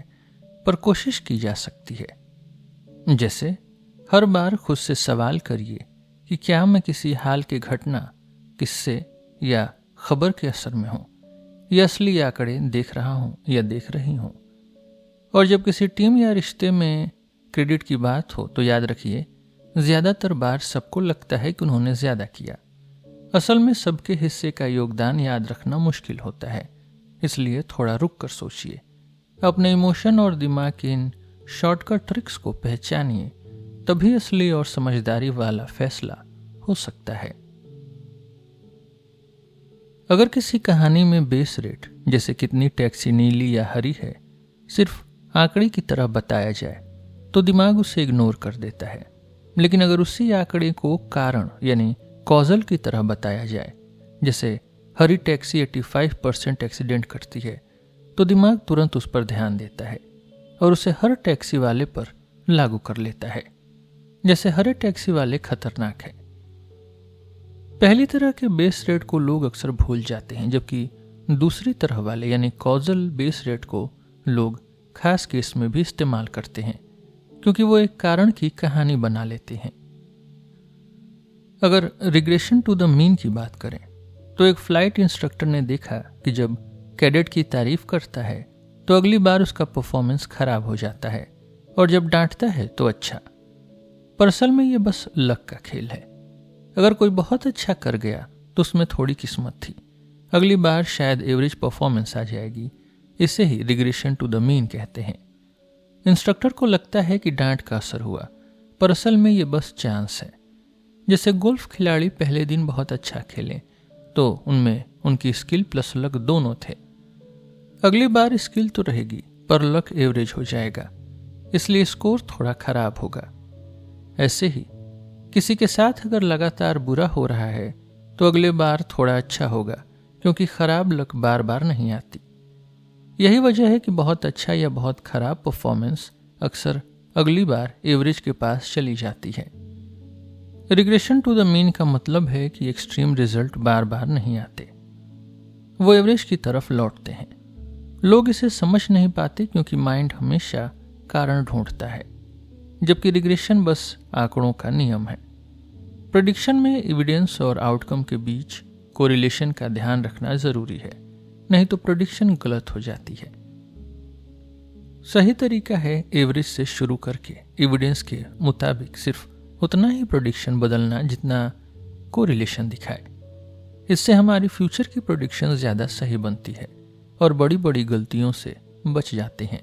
पर कोशिश की जा सकती है। जैसे हर बार खुद से सवाल करिए कि क्या मैं किसी हाल की घटना, किस्से या खबर के असर में हूं, या असली आंकड़े देख रहा हूं या देख रही हूं। और जब किसी टीम या रिश्ते में क्रेडिट की बात हो तो याद रखिए, ज्यादातर बार सबको लगता है कि उन्होंने ज्यादा किया। असल में सबके हिस्से का योगदान याद रखना मुश्किल होता है, इसलिए थोड़ा रुक कर सोचिए। अपने इमोशन और दिमाग के इन शॉर्टकट ट्रिक्स को पहचानिए, तभी असली और समझदारी वाला फैसला हो सकता है। अगर किसी कहानी में बेस रेट, जैसे कितनी टैक्सी नीली या हरी है, सिर्फ आंकड़े की तरह बताया जाए तो दिमाग उसे इग्नोर कर देता है। लेकिन अगर उसी आंकड़े को कारण यानी कॉजल की तरह बताया जाए, जैसे हरी टैक्सी 85% एक्सीडेंट करती है, तो दिमाग तुरंत उस पर ध्यान देता है और उसे हर टैक्सी वाले पर लागू कर लेता है, जैसे हरे टैक्सी वाले खतरनाक है। पहली तरह के बेस रेट को लोग अक्सर भूल जाते हैं, जबकि दूसरी तरह वाले यानी कॉजल बेस रेट को लोग खास केस में भी इस्तेमाल करते हैं, क्योंकि वो एक कारण की कहानी बना लेते हैं। अगर रिग्रेशन टू द मीन की बात करें तो एक फ्लाइट इंस्ट्रक्टर ने देखा कि जब कैडेट की तारीफ करता है तो अगली बार उसका परफॉर्मेंस खराब हो जाता है, और जब डांटता है तो अच्छा। पर असल में ये बस लक का खेल है। अगर कोई बहुत अच्छा कर गया तो उसमें थोड़ी किस्मत थी, अगली बार शायद एवरेज परफॉर्मेंस आ जाएगी। इसे ही रिग्रेशन टू द मीन कहते हैं। इंस्ट्रक्टर को लगता है कि डांट का असर हुआ, पर असल में ये बस चांस है। जैसे गोल्फ खिलाड़ी पहले दिन बहुत अच्छा खेलें तो उनमें उनकी स्किल प्लस लक दोनों थे। अगली बार स्किल तो रहेगी पर लक एवरेज हो जाएगा, इसलिए स्कोर थोड़ा खराब होगा। ऐसे ही किसी के साथ अगर लगातार बुरा हो रहा है तो अगले बार थोड़ा अच्छा होगा, क्योंकि खराब लक बार बार नहीं आती। यही वजह है कि बहुत अच्छा या बहुत खराब परफॉर्मेंस अक्सर अगली बार एवरेज के पास चली जाती है। रिग्रेशन टू द मीन का मतलब है कि एक्सट्रीम रिजल्ट बार बार नहीं आते, वो एवरेज की तरफ लौटते हैं। लोग इसे समझ नहीं पाते क्योंकि माइंड हमेशा कारण ढूंढता है, जबकि रिग्रेशन बस आंकड़ों का नियम है। प्रेडिक्शन में एविडेंस और आउटकम के बीच कोरिलेशन का ध्यान रखना जरूरी है, नहीं तो प्रेडिक्शन गलत हो जाती है। सही तरीका है एवरेज से शुरू करके एविडेंस के मुताबिक सिर्फ उतना ही प्रेडिक्शन बदलना जितना कोरिलेशन दिखाए। इससे हमारी फ्यूचर की प्रेडिक्शन ज्यादा सही बनती है और बड़ी बड़ी गलतियों से बच जाते हैं।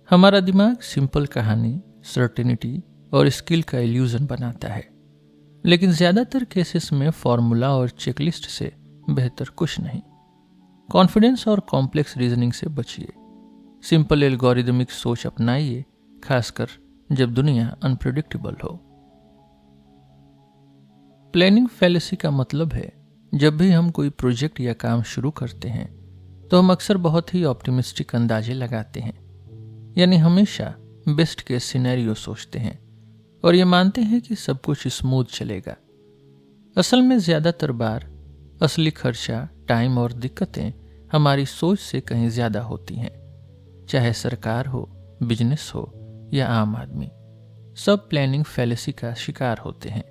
हमारा दिमाग सिंपल कहानी, सर्टेनिटी और स्किल का इल्यूजन बनाता है, लेकिन ज्यादातर केसेस में फॉर्मूला और चेकलिस्ट से बेहतर कुछ नहीं। कॉन्फिडेंस और कॉम्प्लेक्स रीजनिंग से बचिए, सिंपल एल्गोरिदमिक सोच अपनाइए, खासकर जब दुनिया अनप्रेडिक्टेबल हो। प्लानिंग फैलेसी का मतलब है जब भी हम कोई प्रोजेक्ट या काम शुरू करते हैं तो हम अक्सर बहुत ही ऑप्टिमिस्टिक अंदाजे लगाते हैं, यानी हमेशा बेस्ट केस सिनेरियो सोचते हैं और ये मानते हैं कि सब कुछ स्मूथ चलेगा। असल में ज्यादातर बार असली खर्चा, टाइम और दिक्कतें हमारी सोच से कहीं ज्यादा होती हैं। चाहे सरकार हो, बिजनेस हो या आम आदमी, सब प्लानिंग फैलेसी का शिकार होते हैं।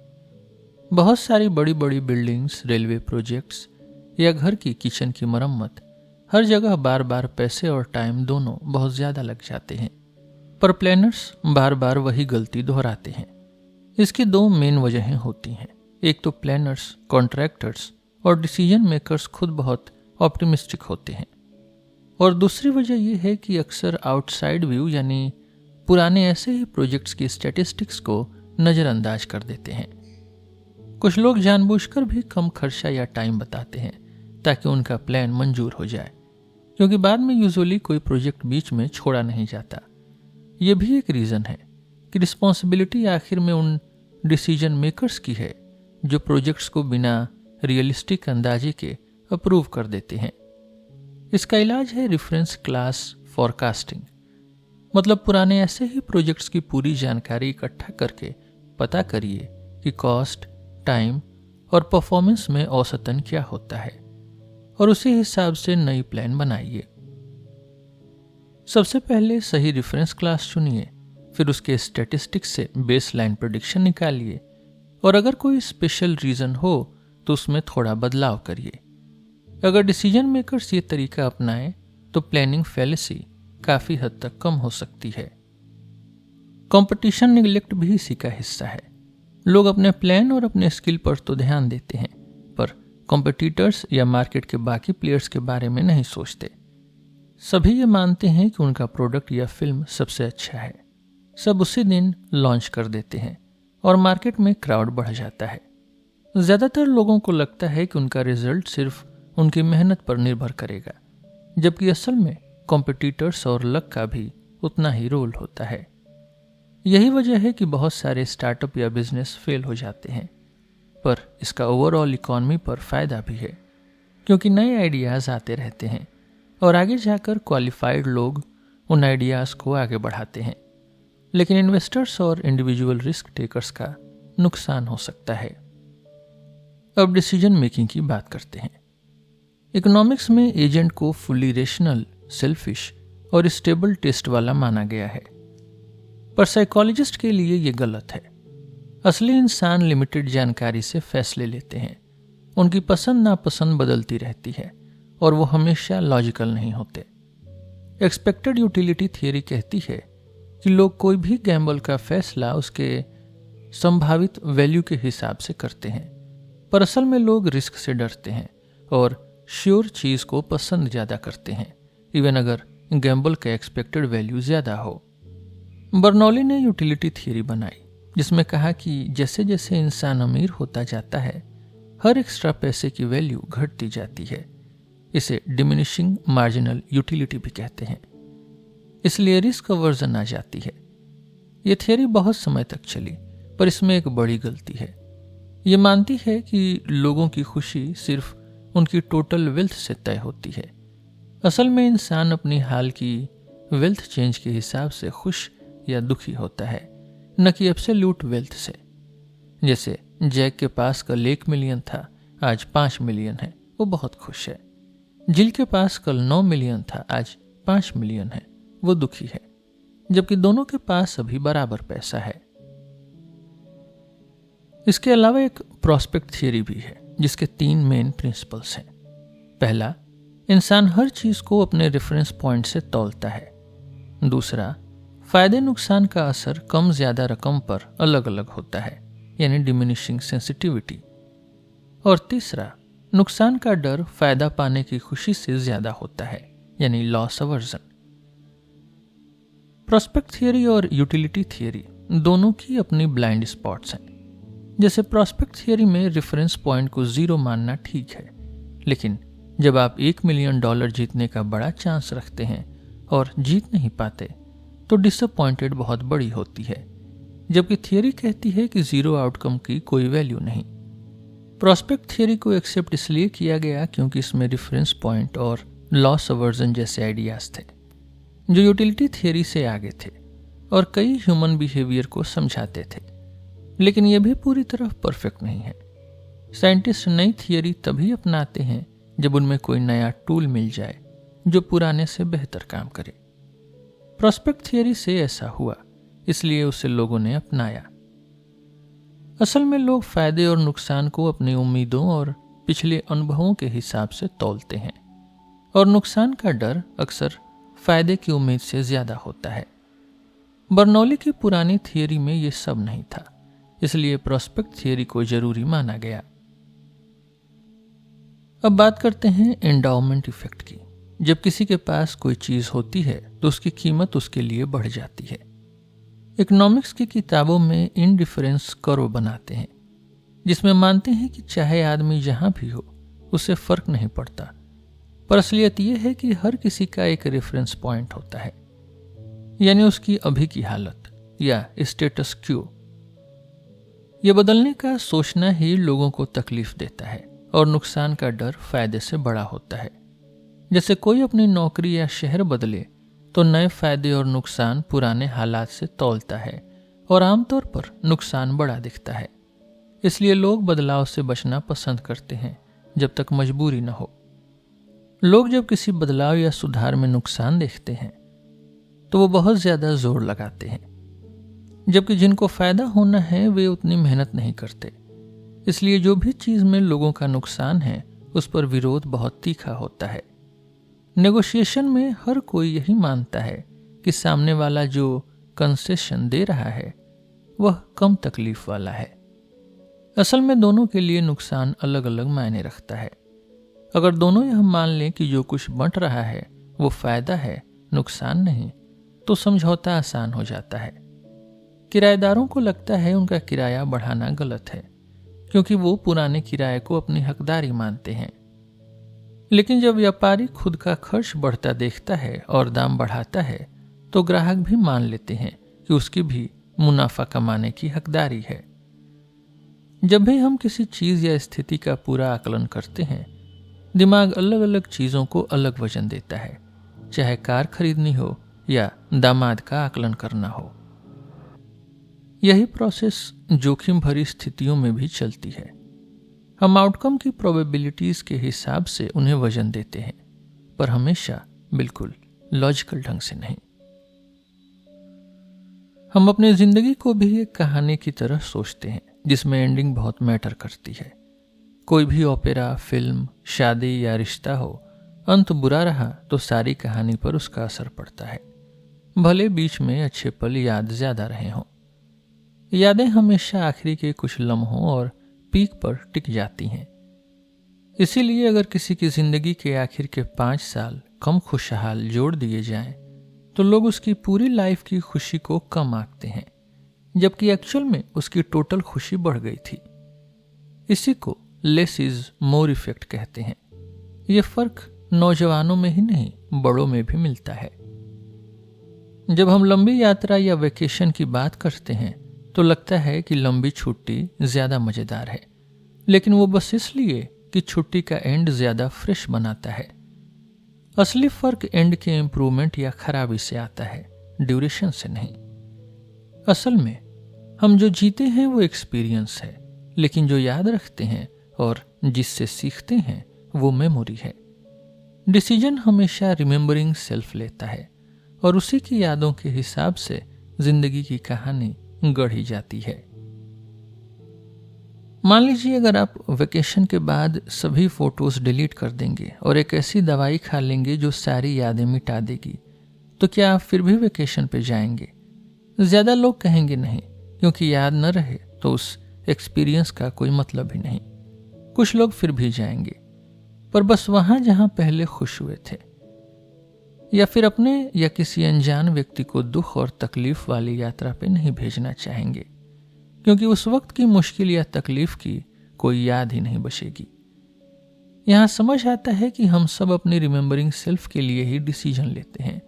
बहुत सारी बड़ी बड़ी बिल्डिंग्स, रेलवे प्रोजेक्ट्स या घर की किचन की मरम्मत, हर जगह बार बार पैसे और टाइम दोनों बहुत ज्यादा लग जाते हैं, पर प्लानर्स बार बार वही गलती दोहराते हैं। इसकी दो मेन वजहें होती हैं। एक तो प्लानर्स, कॉन्ट्रैक्टर्स और डिसीजन मेकर्स खुद बहुत ऑप्टिमिस्टिक होते हैं, और दूसरी वजह यह है कि अक्सर आउटसाइड व्यू यानी पुराने ऐसे ही प्रोजेक्ट्स की स्टैटिस्टिक्स को नज़रअंदाज कर देते हैं। कुछ लोग जानबूझकर भी कम खर्चा या टाइम बताते हैं ताकि उनका प्लान मंजूर हो जाए, क्योंकि बाद में यूजुअली कोई प्रोजेक्ट बीच में छोड़ा नहीं जाता। यह भी एक रीज़न है कि रिस्पॉन्सिबिलिटी आखिर में उन डिसीजन मेकर्स की है जो प्रोजेक्ट्स को बिना रियलिस्टिक अंदाजे के अप्रूव कर देते हैं। इसका इलाज है रेफरेंस क्लास फॉरकास्टिंग। मतलब पुराने ऐसे ही प्रोजेक्ट्स की पूरी जानकारी इकट्ठा करके पता करिए कि कॉस्ट, टाइम और परफॉर्मेंस में औसतन क्या होता है, और उसी हिसाब से नई प्लान बनाइए। सबसे पहले सही रेफरेंस क्लास चुनिए, फिर उसके स्टैटिस्टिक्स से बेसलाइन प्रेडिक्शन निकालिए, और अगर कोई स्पेशल रीजन हो तो उसमें थोड़ा बदलाव करिए। अगर डिसीजन मेकर्स ये तरीका अपनाएं तो प्लानिंग फैलेसी काफी हद तक कम हो सकती है। कंपटीशन निगलेक्ट भी इसी का हिस्सा है। लोग अपने प्लान और अपने स्किल पर तो ध्यान देते हैं, पर कॉम्पिटिटर्स या मार्केट के बाकी प्लेयर्स के बारे में नहीं सोचते। सभी ये मानते हैं कि उनका प्रोडक्ट या फिल्म सबसे अच्छा है, सब उसी दिन लॉन्च कर देते हैं और मार्केट में क्राउड बढ़ जाता है। ज्यादातर लोगों को लगता है कि उनका रिजल्ट सिर्फ उनकी मेहनत पर निर्भर करेगा, जबकि असल में कॉम्पिटिटर्स और लक का भी उतना ही रोल होता है। यही वजह है कि बहुत सारे स्टार्टअप या बिजनेस फेल हो जाते हैं, पर इसका ओवरऑल इकॉनमी पर फायदा भी है, क्योंकि नए आइडियाज आते रहते हैं और आगे जाकर क्वालिफाइड लोग उन आइडियाज़ को आगे बढ़ाते हैं, लेकिन इन्वेस्टर्स और इंडिविजुअल रिस्क टेकर्स का नुकसान हो सकता है। अब डिसीजन मेकिंग की बात करते हैं। इकोनॉमिक्स में एजेंट को फुल्ली रेशनल, सेल्फिश और स्टेबल टेस्ट वाला माना गया है, पर साइकोलॉजिस्ट के लिए ये गलत है। असली इंसान लिमिटेड जानकारी से फैसले लेते हैं। उनकी पसंद नापसंद बदलती रहती है और वो हमेशा लॉजिकल नहीं होते। एक्सपेक्टेड यूटिलिटी थियरी कहती है कि लोग कोई भी गैम्बल का फैसला उसके संभावित वैल्यू के हिसाब से करते हैं, पर असल में लोग रिस्क से डरते हैं और श्योर चीज़ को पसंद ज़्यादा करते हैं, इवन अगर गैम्बल का एक्सपेक्टेड वैल्यू ज़्यादा हो। बर्नौली ने यूटिलिटी थियरी बनाई, जिसमें कहा कि जैसे जैसे इंसान अमीर होता जाता है, हर एक्स्ट्रा पैसे की वैल्यू घटती जाती है। इसे डिमिनिशिंग मार्जिनल यूटिलिटी भी कहते हैं। इसलिए रिस्क अवर्जन आ जाती है। ये थियरी बहुत समय तक चली, पर इसमें एक बड़ी गलती है। ये मानती है कि लोगों की खुशी सिर्फ उनकी टोटल वेल्थ से तय होती है। असल में इंसान अपनी हाल की वेल्थ चेंज के हिसाब से खुश या दुखी होता है, न कि एब्सोल्यूट वेल्थ से। जैसे जैक के पास कल 1 मिलियन था, आज 5 मिलियन है, वो बहुत खुश है। जिल के पास कल 9 मिलियन था, आज 5 मिलियन है, वो दुखी है, जबकि दोनों के पास अभी बराबर पैसा है। इसके अलावा एक प्रोस्पेक्ट थियरी भी है, जिसके 3 मेन प्रिंसिपल्स हैं। पहला, इंसान हर चीज को अपने रेफरेंस पॉइंट से तौलता है। दूसरा, फायदे नुकसान का असर कम ज्यादा रकम पर अलग अलग होता है, यानी डिमिनिशिंग सेंसिटिविटी। और तीसरा, नुकसान का डर फायदा पाने की खुशी से ज्यादा होता है, यानी लॉस अवर्जन। प्रोस्पेक्ट थियरी और यूटिलिटी थियरी दोनों की अपनी ब्लाइंड स्पॉट्स हैं। जैसे प्रोस्पेक्ट थियरी में रेफरेंस पॉइंट को 0 मानना ठीक है, लेकिन जब आप $1 मिलियन जीतने का बड़ा चांस रखते हैं और जीत नहीं पाते, तो डिसअपॉइंटेड बहुत बड़ी होती है। जबकि थियरी कहती है कि 0 आउटकम की कोई वैल्यू नहीं। प्रोस्पेक्ट थियरी को एक्सेप्ट इसलिए किया गया क्योंकि इसमें रेफरेंस पॉइंट और लॉस अवर्जन जैसे आइडियाज थे, जो यूटिलिटी थियरी से आगे थे और कई ह्यूमन बिहेवियर को समझाते थे। लेकिन यह भी पूरी तरह परफेक्ट नहीं है। साइंटिस्ट नई थियरी तभी अपनाते हैं जब उनमें कोई नया टूल मिल जाए जो पुराने से बेहतर काम करे। प्रोस्पेक्ट थियरी से ऐसा हुआ, इसलिए उसे लोगों ने अपनाया। असल में लोग फायदे और नुकसान को अपनी उम्मीदों और पिछले अनुभवों के हिसाब से तौलते हैं, और नुकसान का डर अक्सर फायदे की उम्मीद से ज्यादा होता है। बर्नौली की पुरानी थियरी में यह सब नहीं था, इसलिए प्रोस्पेक्ट थियरी को जरूरी माना गया। अब बात करते हैं एंडाउमेंट इफेक्ट की। जब किसी के पास कोई चीज होती है तो उसकी कीमत उसके लिए बढ़ जाती है। इकोनॉमिक्स की किताबों में इंडिफरेंस कर्व बनाते हैं, जिसमें मानते हैं कि चाहे आदमी जहां भी हो, उसे फर्क नहीं पड़ता। पर असलियत यह है कि हर किसी का एक रेफरेंस पॉइंट होता है, यानी उसकी अभी की हालत या स्टेटस क्यू। यह बदलने का सोचना ही लोगों को तकलीफ देता है, और नुकसान का डर फायदे से बड़ा होता है। जैसे कोई अपनी नौकरी या शहर बदले तो नए फायदे और नुकसान पुराने हालात से तौलता है, और आमतौर पर नुकसान बड़ा दिखता है। इसलिए लोग बदलाव से बचना पसंद करते हैं जब तक मजबूरी न हो। लोग जब किसी बदलाव या सुधार में नुकसान देखते हैं तो वो बहुत ज्यादा जोर लगाते हैं, जबकि जिनको फायदा होना है वे उतनी मेहनत नहीं करते। इसलिए जो भी चीज में लोगों का नुकसान है, उस पर विरोध बहुत तीखा होता है। नेगोशिएशन में हर कोई यही मानता है कि सामने वाला जो कंसेशन दे रहा है वह कम तकलीफ वाला है। असल में दोनों के लिए नुकसान अलग अलग मायने रखता है। अगर दोनों यह मान लें कि जो कुछ बंट रहा है वो फायदा है, नुकसान नहीं, तो समझौता आसान हो जाता है। किराएदारों को लगता है उनका किराया बढ़ाना गलत है, क्योंकि वो पुराने किराए को अपनी हकदारी मानते हैं। लेकिन जब व्यापारी खुद का खर्च बढ़ता देखता है और दाम बढ़ाता है, तो ग्राहक भी मान लेते हैं कि उसकी भी मुनाफा कमाने की हकदारी है। जब भी हम किसी चीज या स्थिति का पूरा आकलन करते हैं, दिमाग अलग अलग चीजों को अलग वजन देता है। चाहे कार खरीदनी हो या दामाद का आकलन करना हो। यही प्रोसेस जोखिम भरी स्थितियों में भी चलती है। हम आउटकम की प्रोबेबिलिटीज के हिसाब से उन्हें वजन देते हैं, पर हमेशा बिल्कुल लॉजिकल ढंग से नहीं। हम अपनी जिंदगी को भी एक कहानी की तरह सोचते हैं जिसमें एंडिंग बहुत मैटर करती है। कोई भी ओपेरा, फिल्म, शादी या रिश्ता हो, अंत बुरा रहा तो सारी कहानी पर उसका असर पड़ता है, भले बीच में अच्छे पल याद ज्यादा रहे हों। यादें हमेशा आखिरी के कुछ लम्हों और पीक पर टिक जाती हैं। इसीलिए अगर किसी की जिंदगी के आखिर के 5 साल कम खुशहाल जोड़ दिए जाएं, तो लोग उसकी पूरी लाइफ की खुशी को कम आंकते हैं, जबकि एक्चुअल में उसकी टोटल खुशी बढ़ गई थी। इसी को लेस इज मोर इफेक्ट कहते हैं। ये फर्क नौजवानों में ही नहीं, बड़ों में भी मिलता है। जब हम लंबी यात्रा या वेकेशन की बात करते हैं तो लगता है कि लंबी छुट्टी ज्यादा मजेदार है, लेकिन वो बस इसलिए कि छुट्टी का एंड ज्यादा फ्रेश बनाता है। असली फर्क एंड के इम्प्रूवमेंट या खराबी से आता है, ड्यूरेशन से नहीं। असल में हम जो जीते हैं वो एक्सपीरियंस है, लेकिन जो याद रखते हैं और जिससे सीखते हैं वो मेमोरी है। डिसीजन हमेशा रिमेंबरिंग सेल्फ लेता है और उसी की यादों के हिसाब से जिंदगी की कहानी गढ़ी जाती है। मान लीजिए अगर आप वेकेशन के बाद सभी फोटोज डिलीट कर देंगे और एक ऐसी दवाई खा लेंगे जो सारी यादें मिटा देगी, तो क्या आप फिर भी वेकेशन पे जाएंगे? ज्यादा लोग कहेंगे नहीं, क्योंकि याद न रहे तो उस एक्सपीरियंस का कोई मतलब ही नहीं। कुछ लोग फिर भी जाएंगे, पर बस वहां जहां पहले खुश हुए थे, या फिर अपने या किसी अनजान व्यक्ति को दुख और तकलीफ वाली यात्रा पे नहीं भेजना चाहेंगे, क्योंकि उस वक्त की मुश्किल या तकलीफ की कोई याद ही नहीं बचेगी। यहां समझ आता है कि हम सब अपनी रिमेंबरिंग सेल्फ के लिए ही डिसीजन लेते हैं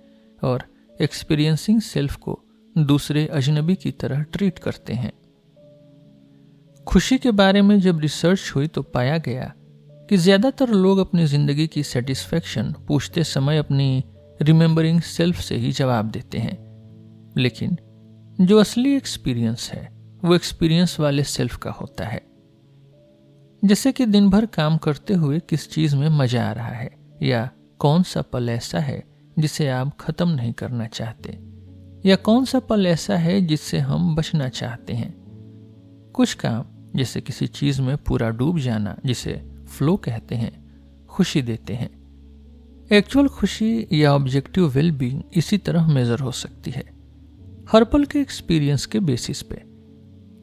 और एक्सपीरियंसिंग सेल्फ को दूसरे अजनबी की तरह ट्रीट करते हैं। खुशी के बारे में जब रिसर्च हुई तो पाया गया कि ज्यादातर लोग अपनी जिंदगी की सेटिस्फेक्शन पूछते समय अपनी रिमेंबरिंग सेल्फ से ही जवाब देते हैं, लेकिन जो असली एक्सपीरियंस है वो एक्सपीरियंस वाले सेल्फ का होता है। जैसे कि दिन भर काम करते हुए किस चीज में मजा आ रहा है, या कौन सा पल ऐसा है जिसे आप खत्म नहीं करना चाहते, या कौन सा पल ऐसा है जिससे हम बचना चाहते हैं। कुछ काम जैसे किसी चीज में पूरा डूब जाना, जिसे फ्लो कहते हैं, खुशी देते हैं। एक्चुअल खुशी या ऑब्जेक्टिव वेलबींग इसी तरह मेजर हो सकती है, हर पल के एक्सपीरियंस के बेसिस पे।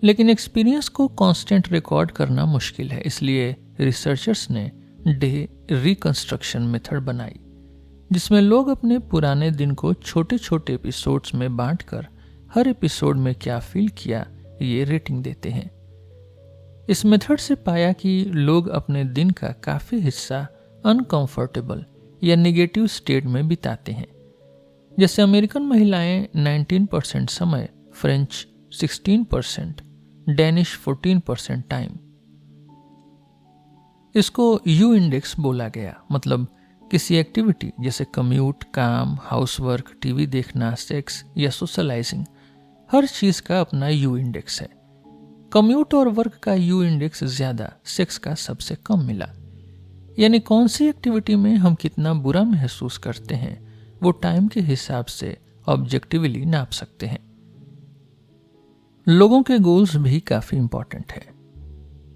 लेकिन एक्सपीरियंस को कांस्टेंट रिकॉर्ड करना मुश्किल है, इसलिए रिसर्चर्स ने डे रिकंस्ट्रक्शन मेथड बनाई, जिसमें लोग अपने पुराने दिन को छोटे छोटे एपिसोड्स में बांटकर हर एपिसोड में क्या फील किया ये रेटिंग देते हैं। इस मेथड से पाया कि लोग अपने दिन का काफी हिस्सा अनकंफर्टेबल या निगेटिव स्टेट में बिताते हैं। जैसे अमेरिकन महिलाएं 19% समय, फ्रेंच 16%, डेनिश 14% टाइम। इसको यू इंडेक्स बोला गया, मतलब किसी एक्टिविटी जैसे कम्यूट, काम, हाउसवर्क, टीवी देखना, सेक्स या सोशलाइजिंग, हर चीज का अपना यू इंडेक्स है। कम्यूट और वर्क का यू इंडेक्स ज्यादा, सेक्स का सबसे कम मिला। यानी कौन सी एक्टिविटी में हम कितना बुरा महसूस करते हैं वो टाइम के हिसाब से ऑब्जेक्टिवली नाप सकते हैं। लोगों के गोल्स भी काफी इंपॉर्टेंट है।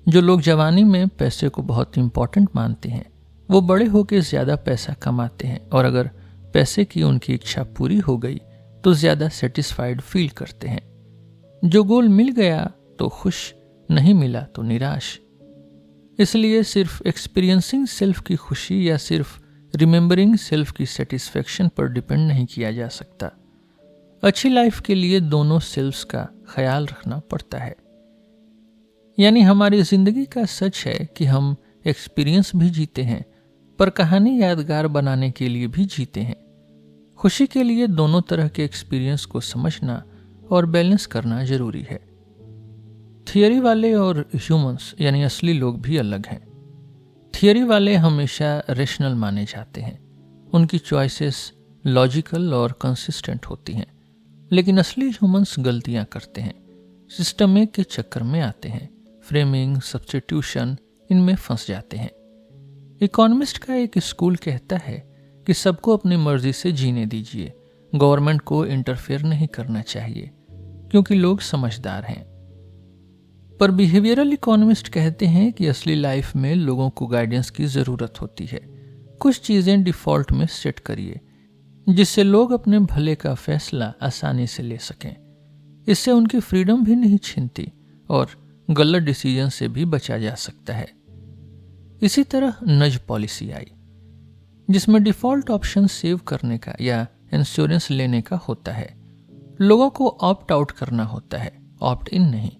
जो लोग जवानी में पैसे को बहुत इंपॉर्टेंट मानते हैं वो बड़े होकर ज्यादा पैसा कमाते हैं, और अगर पैसे की उनकी इच्छा पूरी हो गई तो ज्यादा सेटिस्फाइड फील करते हैं। जो गोल मिल गया तो खुश, नहीं मिला तो निराश। इसलिए सिर्फ एक्सपीरियंसिंग सेल्फ की खुशी या सिर्फ रिमेंबरिंग सेल्फ की सेटिस्फेक्शन पर डिपेंड नहीं किया जा सकता। अच्छी लाइफ के लिए दोनों सेल्फ्स का ख्याल रखना पड़ता है। यानी हमारी जिंदगी का सच है कि हम एक्सपीरियंस भी जीते हैं, पर कहानी यादगार बनाने के लिए भी जीते हैं। खुशी के लिए दोनों तरह के एक्सपीरियंस को समझना और बैलेंस करना जरूरी है। थियरी वाले और ह्यूमंस यानी असली लोग भी अलग हैं। थियरी वाले हमेशा रेशनल माने जाते हैं, उनकी चॉइसेस लॉजिकल और कंसिस्टेंट होती हैं, लेकिन असली ह्यूमंस गलतियां करते हैं, सिस्टम एक के चक्कर में आते हैं, फ्रेमिंग, सब्स्टिट्यूशन, इनमें फंस जाते हैं। इकोनॉमिस्ट का एक स्कूल कहता है कि सबको अपनी मर्जी से जीने दीजिए, गवर्नमेंट को इंटरफेयर नहीं करना चाहिए क्योंकि लोग समझदार हैं। पर बिहेवियरल इकोनॉमिस्ट कहते हैं कि असली लाइफ में लोगों को गाइडेंस की ज़रूरत होती है। कुछ चीज़ें डिफ़ॉल्ट में सेट करिए जिससे लोग अपने भले का फैसला आसानी से ले सकें। इससे उनकी फ्रीडम भी नहीं छीनती और गलत डिसीजन से भी बचा जा सकता है। इसी तरह नज पॉलिसी आई, जिसमें डिफ़ॉल्ट ऑप्शन सेव करने का या इंश्योरेंस लेने का होता है। लोगों को ऑप्ट आउट करना होता है, ऑप्ट इन नहीं।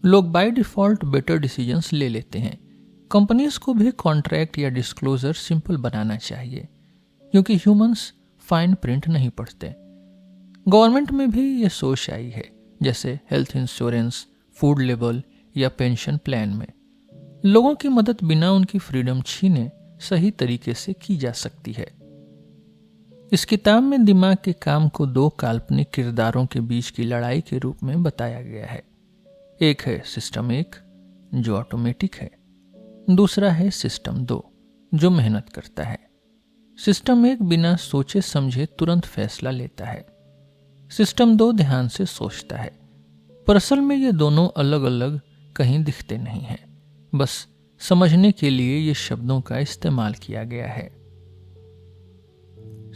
लोग बाय डिफ़ॉल्ट बेटर डिसीजंस ले लेते हैं। कंपनीज को भी कॉन्ट्रैक्ट या डिस्क्लोजर सिंपल बनाना चाहिए क्योंकि ह्यूमंस फाइन प्रिंट नहीं पढ़ते। गवर्नमेंट में भी ये सोच आई है, जैसे हेल्थ इंश्योरेंस, फूड लेबल या पेंशन प्लान में लोगों की मदद बिना उनकी फ्रीडम छीने सही तरीके से की जा सकती है। इस किताब में दिमाग के काम को दो काल्पनिक किरदारों के बीच की लड़ाई के रूप में बताया गया है। एक है सिस्टम 1 जो ऑटोमेटिक है, दूसरा है सिस्टम 2 जो मेहनत करता है। सिस्टम 1 बिना सोचे समझे तुरंत फैसला लेता है, सिस्टम 2 ध्यान से सोचता है। पर असल में ये दोनों अलग अलग कहीं दिखते नहीं हैं, बस समझने के लिए ये शब्दों का इस्तेमाल किया गया है।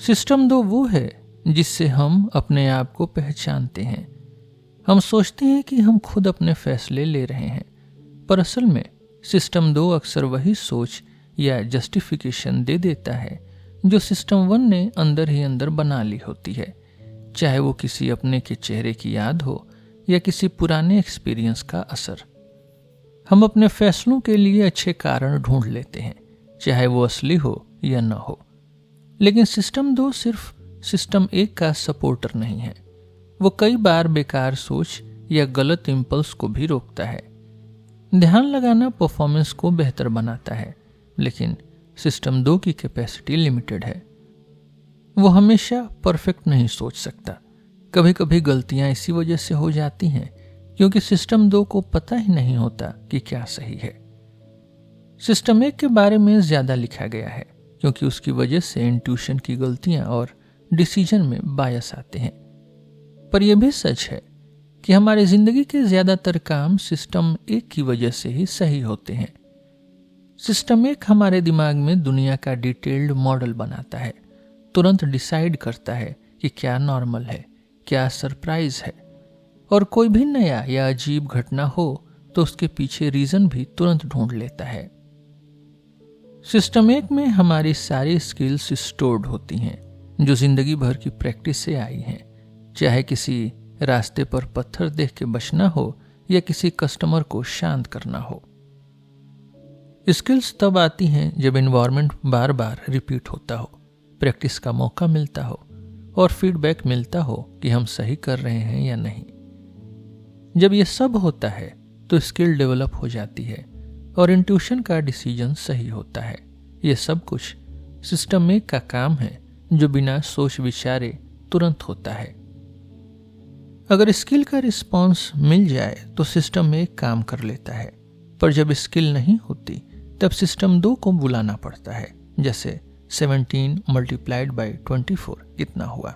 सिस्टम 2 वो है जिससे हम अपने आप को पहचानते हैं। हम सोचते हैं कि हम खुद अपने फैसले ले रहे हैं, पर असल में सिस्टम 2 अक्सर वही सोच या जस्टिफिकेशन दे देता है जो सिस्टम 1 ने अंदर ही अंदर बना ली होती है, चाहे वो किसी अपने के चेहरे की याद हो या किसी पुराने एक्सपीरियंस का असर। हम अपने फैसलों के लिए अच्छे कारण ढूंढ लेते हैं, चाहे वो असली हो या न हो। लेकिन सिस्टम 2 सिर्फ सिस्टम 1 का सपोर्टर नहीं है, वो कई बार बेकार सोच या गलत इंपल्स को भी रोकता है। ध्यान लगाना परफॉर्मेंस को बेहतर बनाता है, लेकिन सिस्टम 2 की कैपेसिटी लिमिटेड है। वो हमेशा परफेक्ट नहीं सोच सकता। कभी कभी गलतियां इसी वजह से हो जाती हैं क्योंकि सिस्टम 2 को पता ही नहीं होता कि क्या सही है। सिस्टम 1 के बारे में ज्यादा लिखा गया है क्योंकि उसकी वजह से इंट्यूशन की गलतियां और डिसीजन में बायस आते हैं। पर यह भी सच है कि हमारी जिंदगी के ज्यादातर काम सिस्टम 1 की वजह से ही सही होते हैं। सिस्टम 1 हमारे दिमाग में दुनिया का डिटेल्ड मॉडल बनाता है, तुरंत डिसाइड करता है कि क्या नॉर्मल है, क्या सरप्राइज है, और कोई भी नया या अजीब घटना हो तो उसके पीछे रीजन भी तुरंत ढूंढ लेता है। सिस्टम 1 में हमारी सारी स्किल्स स्टोर्ड होती हैं जो जिंदगी भर की प्रैक्टिस से आई हैं, चाहे किसी रास्ते पर पत्थर देख के बचना हो या किसी कस्टमर को शांत करना हो। स्किल्स तब आती हैं जब एनवायरनमेंट बार बार रिपीट होता हो, प्रैक्टिस का मौका मिलता हो और फीडबैक मिलता हो कि हम सही कर रहे हैं या नहीं। जब ये सब होता है तो स्किल डेवलप हो जाती है और इंट्यूशन का डिसीजन सही होता है। ये सब कुछ सिस्टम 1 का काम है जो बिना सोच विचारे तुरंत होता है। अगर स्किल का रिस्पॉन्स मिल जाए तो सिस्टम 1 काम कर लेता है, पर जब स्किल नहीं होती तब सिस्टम 2 को बुलाना पड़ता है, जैसे 17 × 24 कितना हुआ।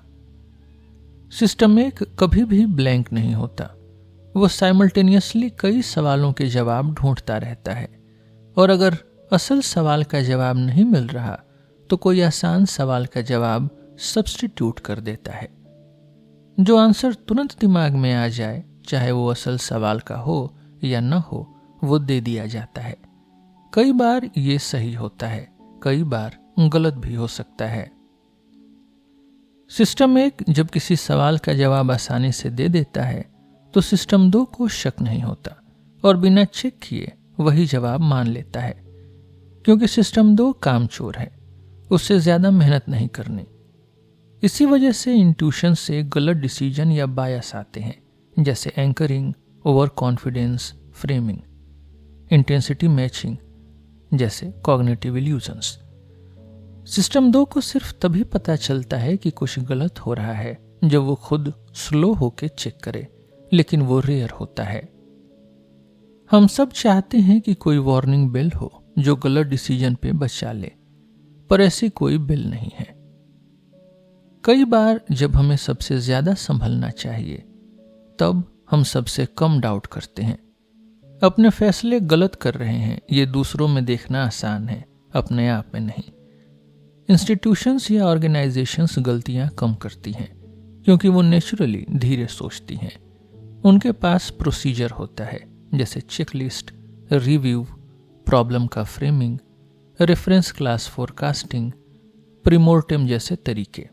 सिस्टम 1 कभी भी ब्लैंक नहीं होता, वो साइमल्टेनियसली कई सवालों के जवाब ढूंढता रहता है, और अगर असल सवाल का जवाब नहीं मिल रहा तो कोई आसान सवाल का जवाब सब्स्टिट्यूट कर देता है। जो आंसर तुरंत दिमाग में आ जाए, चाहे वो असल सवाल का हो या न हो, वो दे दिया जाता है। कई बार ये सही होता है, कई बार गलत भी हो सकता है। सिस्टम 1 जब किसी सवाल का जवाब आसानी से दे देता है तो सिस्टम 2 को शक नहीं होता और बिना चेक किए वही जवाब मान लेता है, क्योंकि सिस्टम 2 कामचोर है, उससे ज्यादा मेहनत नहीं करनी। इसी वजह से इंट्यूशन से गलत डिसीजन या बायस आते हैं, जैसे anchoring, over confidence, framing, intensity matching, जैसे कॉग्निटिव इल्यूजन्स। सिस्टम 2 को सिर्फ तभी पता चलता है कि कुछ गलत हो रहा है जब वो खुद स्लो होके चेक करे, लेकिन वो रेयर होता है। हम सब चाहते हैं कि कोई वार्निंग बेल हो जो गलत डिसीजन पे बचा ले, पर ऐसी कोई बेल नहीं है। कई बार जब हमें सबसे ज्यादा संभलना चाहिए, तब हम सबसे कम डाउट करते हैं। अपने फैसले गलत कर रहे हैं ये दूसरों में देखना आसान है, अपने आप में नहीं। इंस्टीट्यूशंस या ऑर्गेनाइजेशंस गलतियां कम करती हैं क्योंकि वो नेचुरली धीरे सोचती हैं। उनके पास प्रोसीजर होता है, जैसे चेकलिस्ट, रिव्यू, प्रॉब्लम का फ्रेमिंग, रेफरेंस क्लास फोरकास्टिंग, प्रीमोर्टेम जैसे तरीके।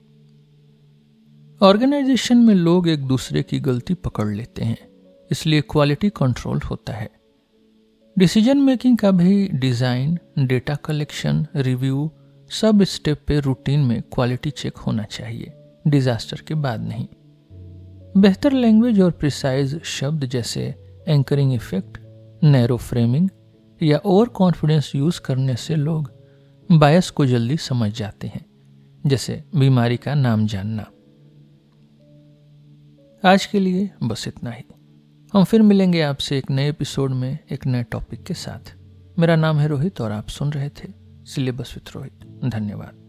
ऑर्गेनाइजेशन में लोग एक दूसरे की गलती पकड़ लेते हैं, इसलिए क्वालिटी कंट्रोल होता है। डिसीजन मेकिंग का भी डिजाइन, डेटा कलेक्शन, रिव्यू सब स्टेप पे रूटीन में क्वालिटी चेक होना चाहिए, डिजास्टर के बाद नहीं। बेहतर लैंग्वेज और प्रिसाइज शब्द जैसे एंकरिंग इफेक्ट, नैरो फ्रेमिंग या ओवर कॉन्फिडेंस यूज करने से लोग बायस को जल्दी समझ जाते हैं, जैसे बीमारी का नाम जानना। आज के लिए बस इतना ही। हम फिर मिलेंगे आपसे एक नए एपिसोड में एक नए टॉपिक के साथ। मेरा नाम है रोहित और आप सुन रहे थे सिलेबस विद रोहित। धन्यवाद।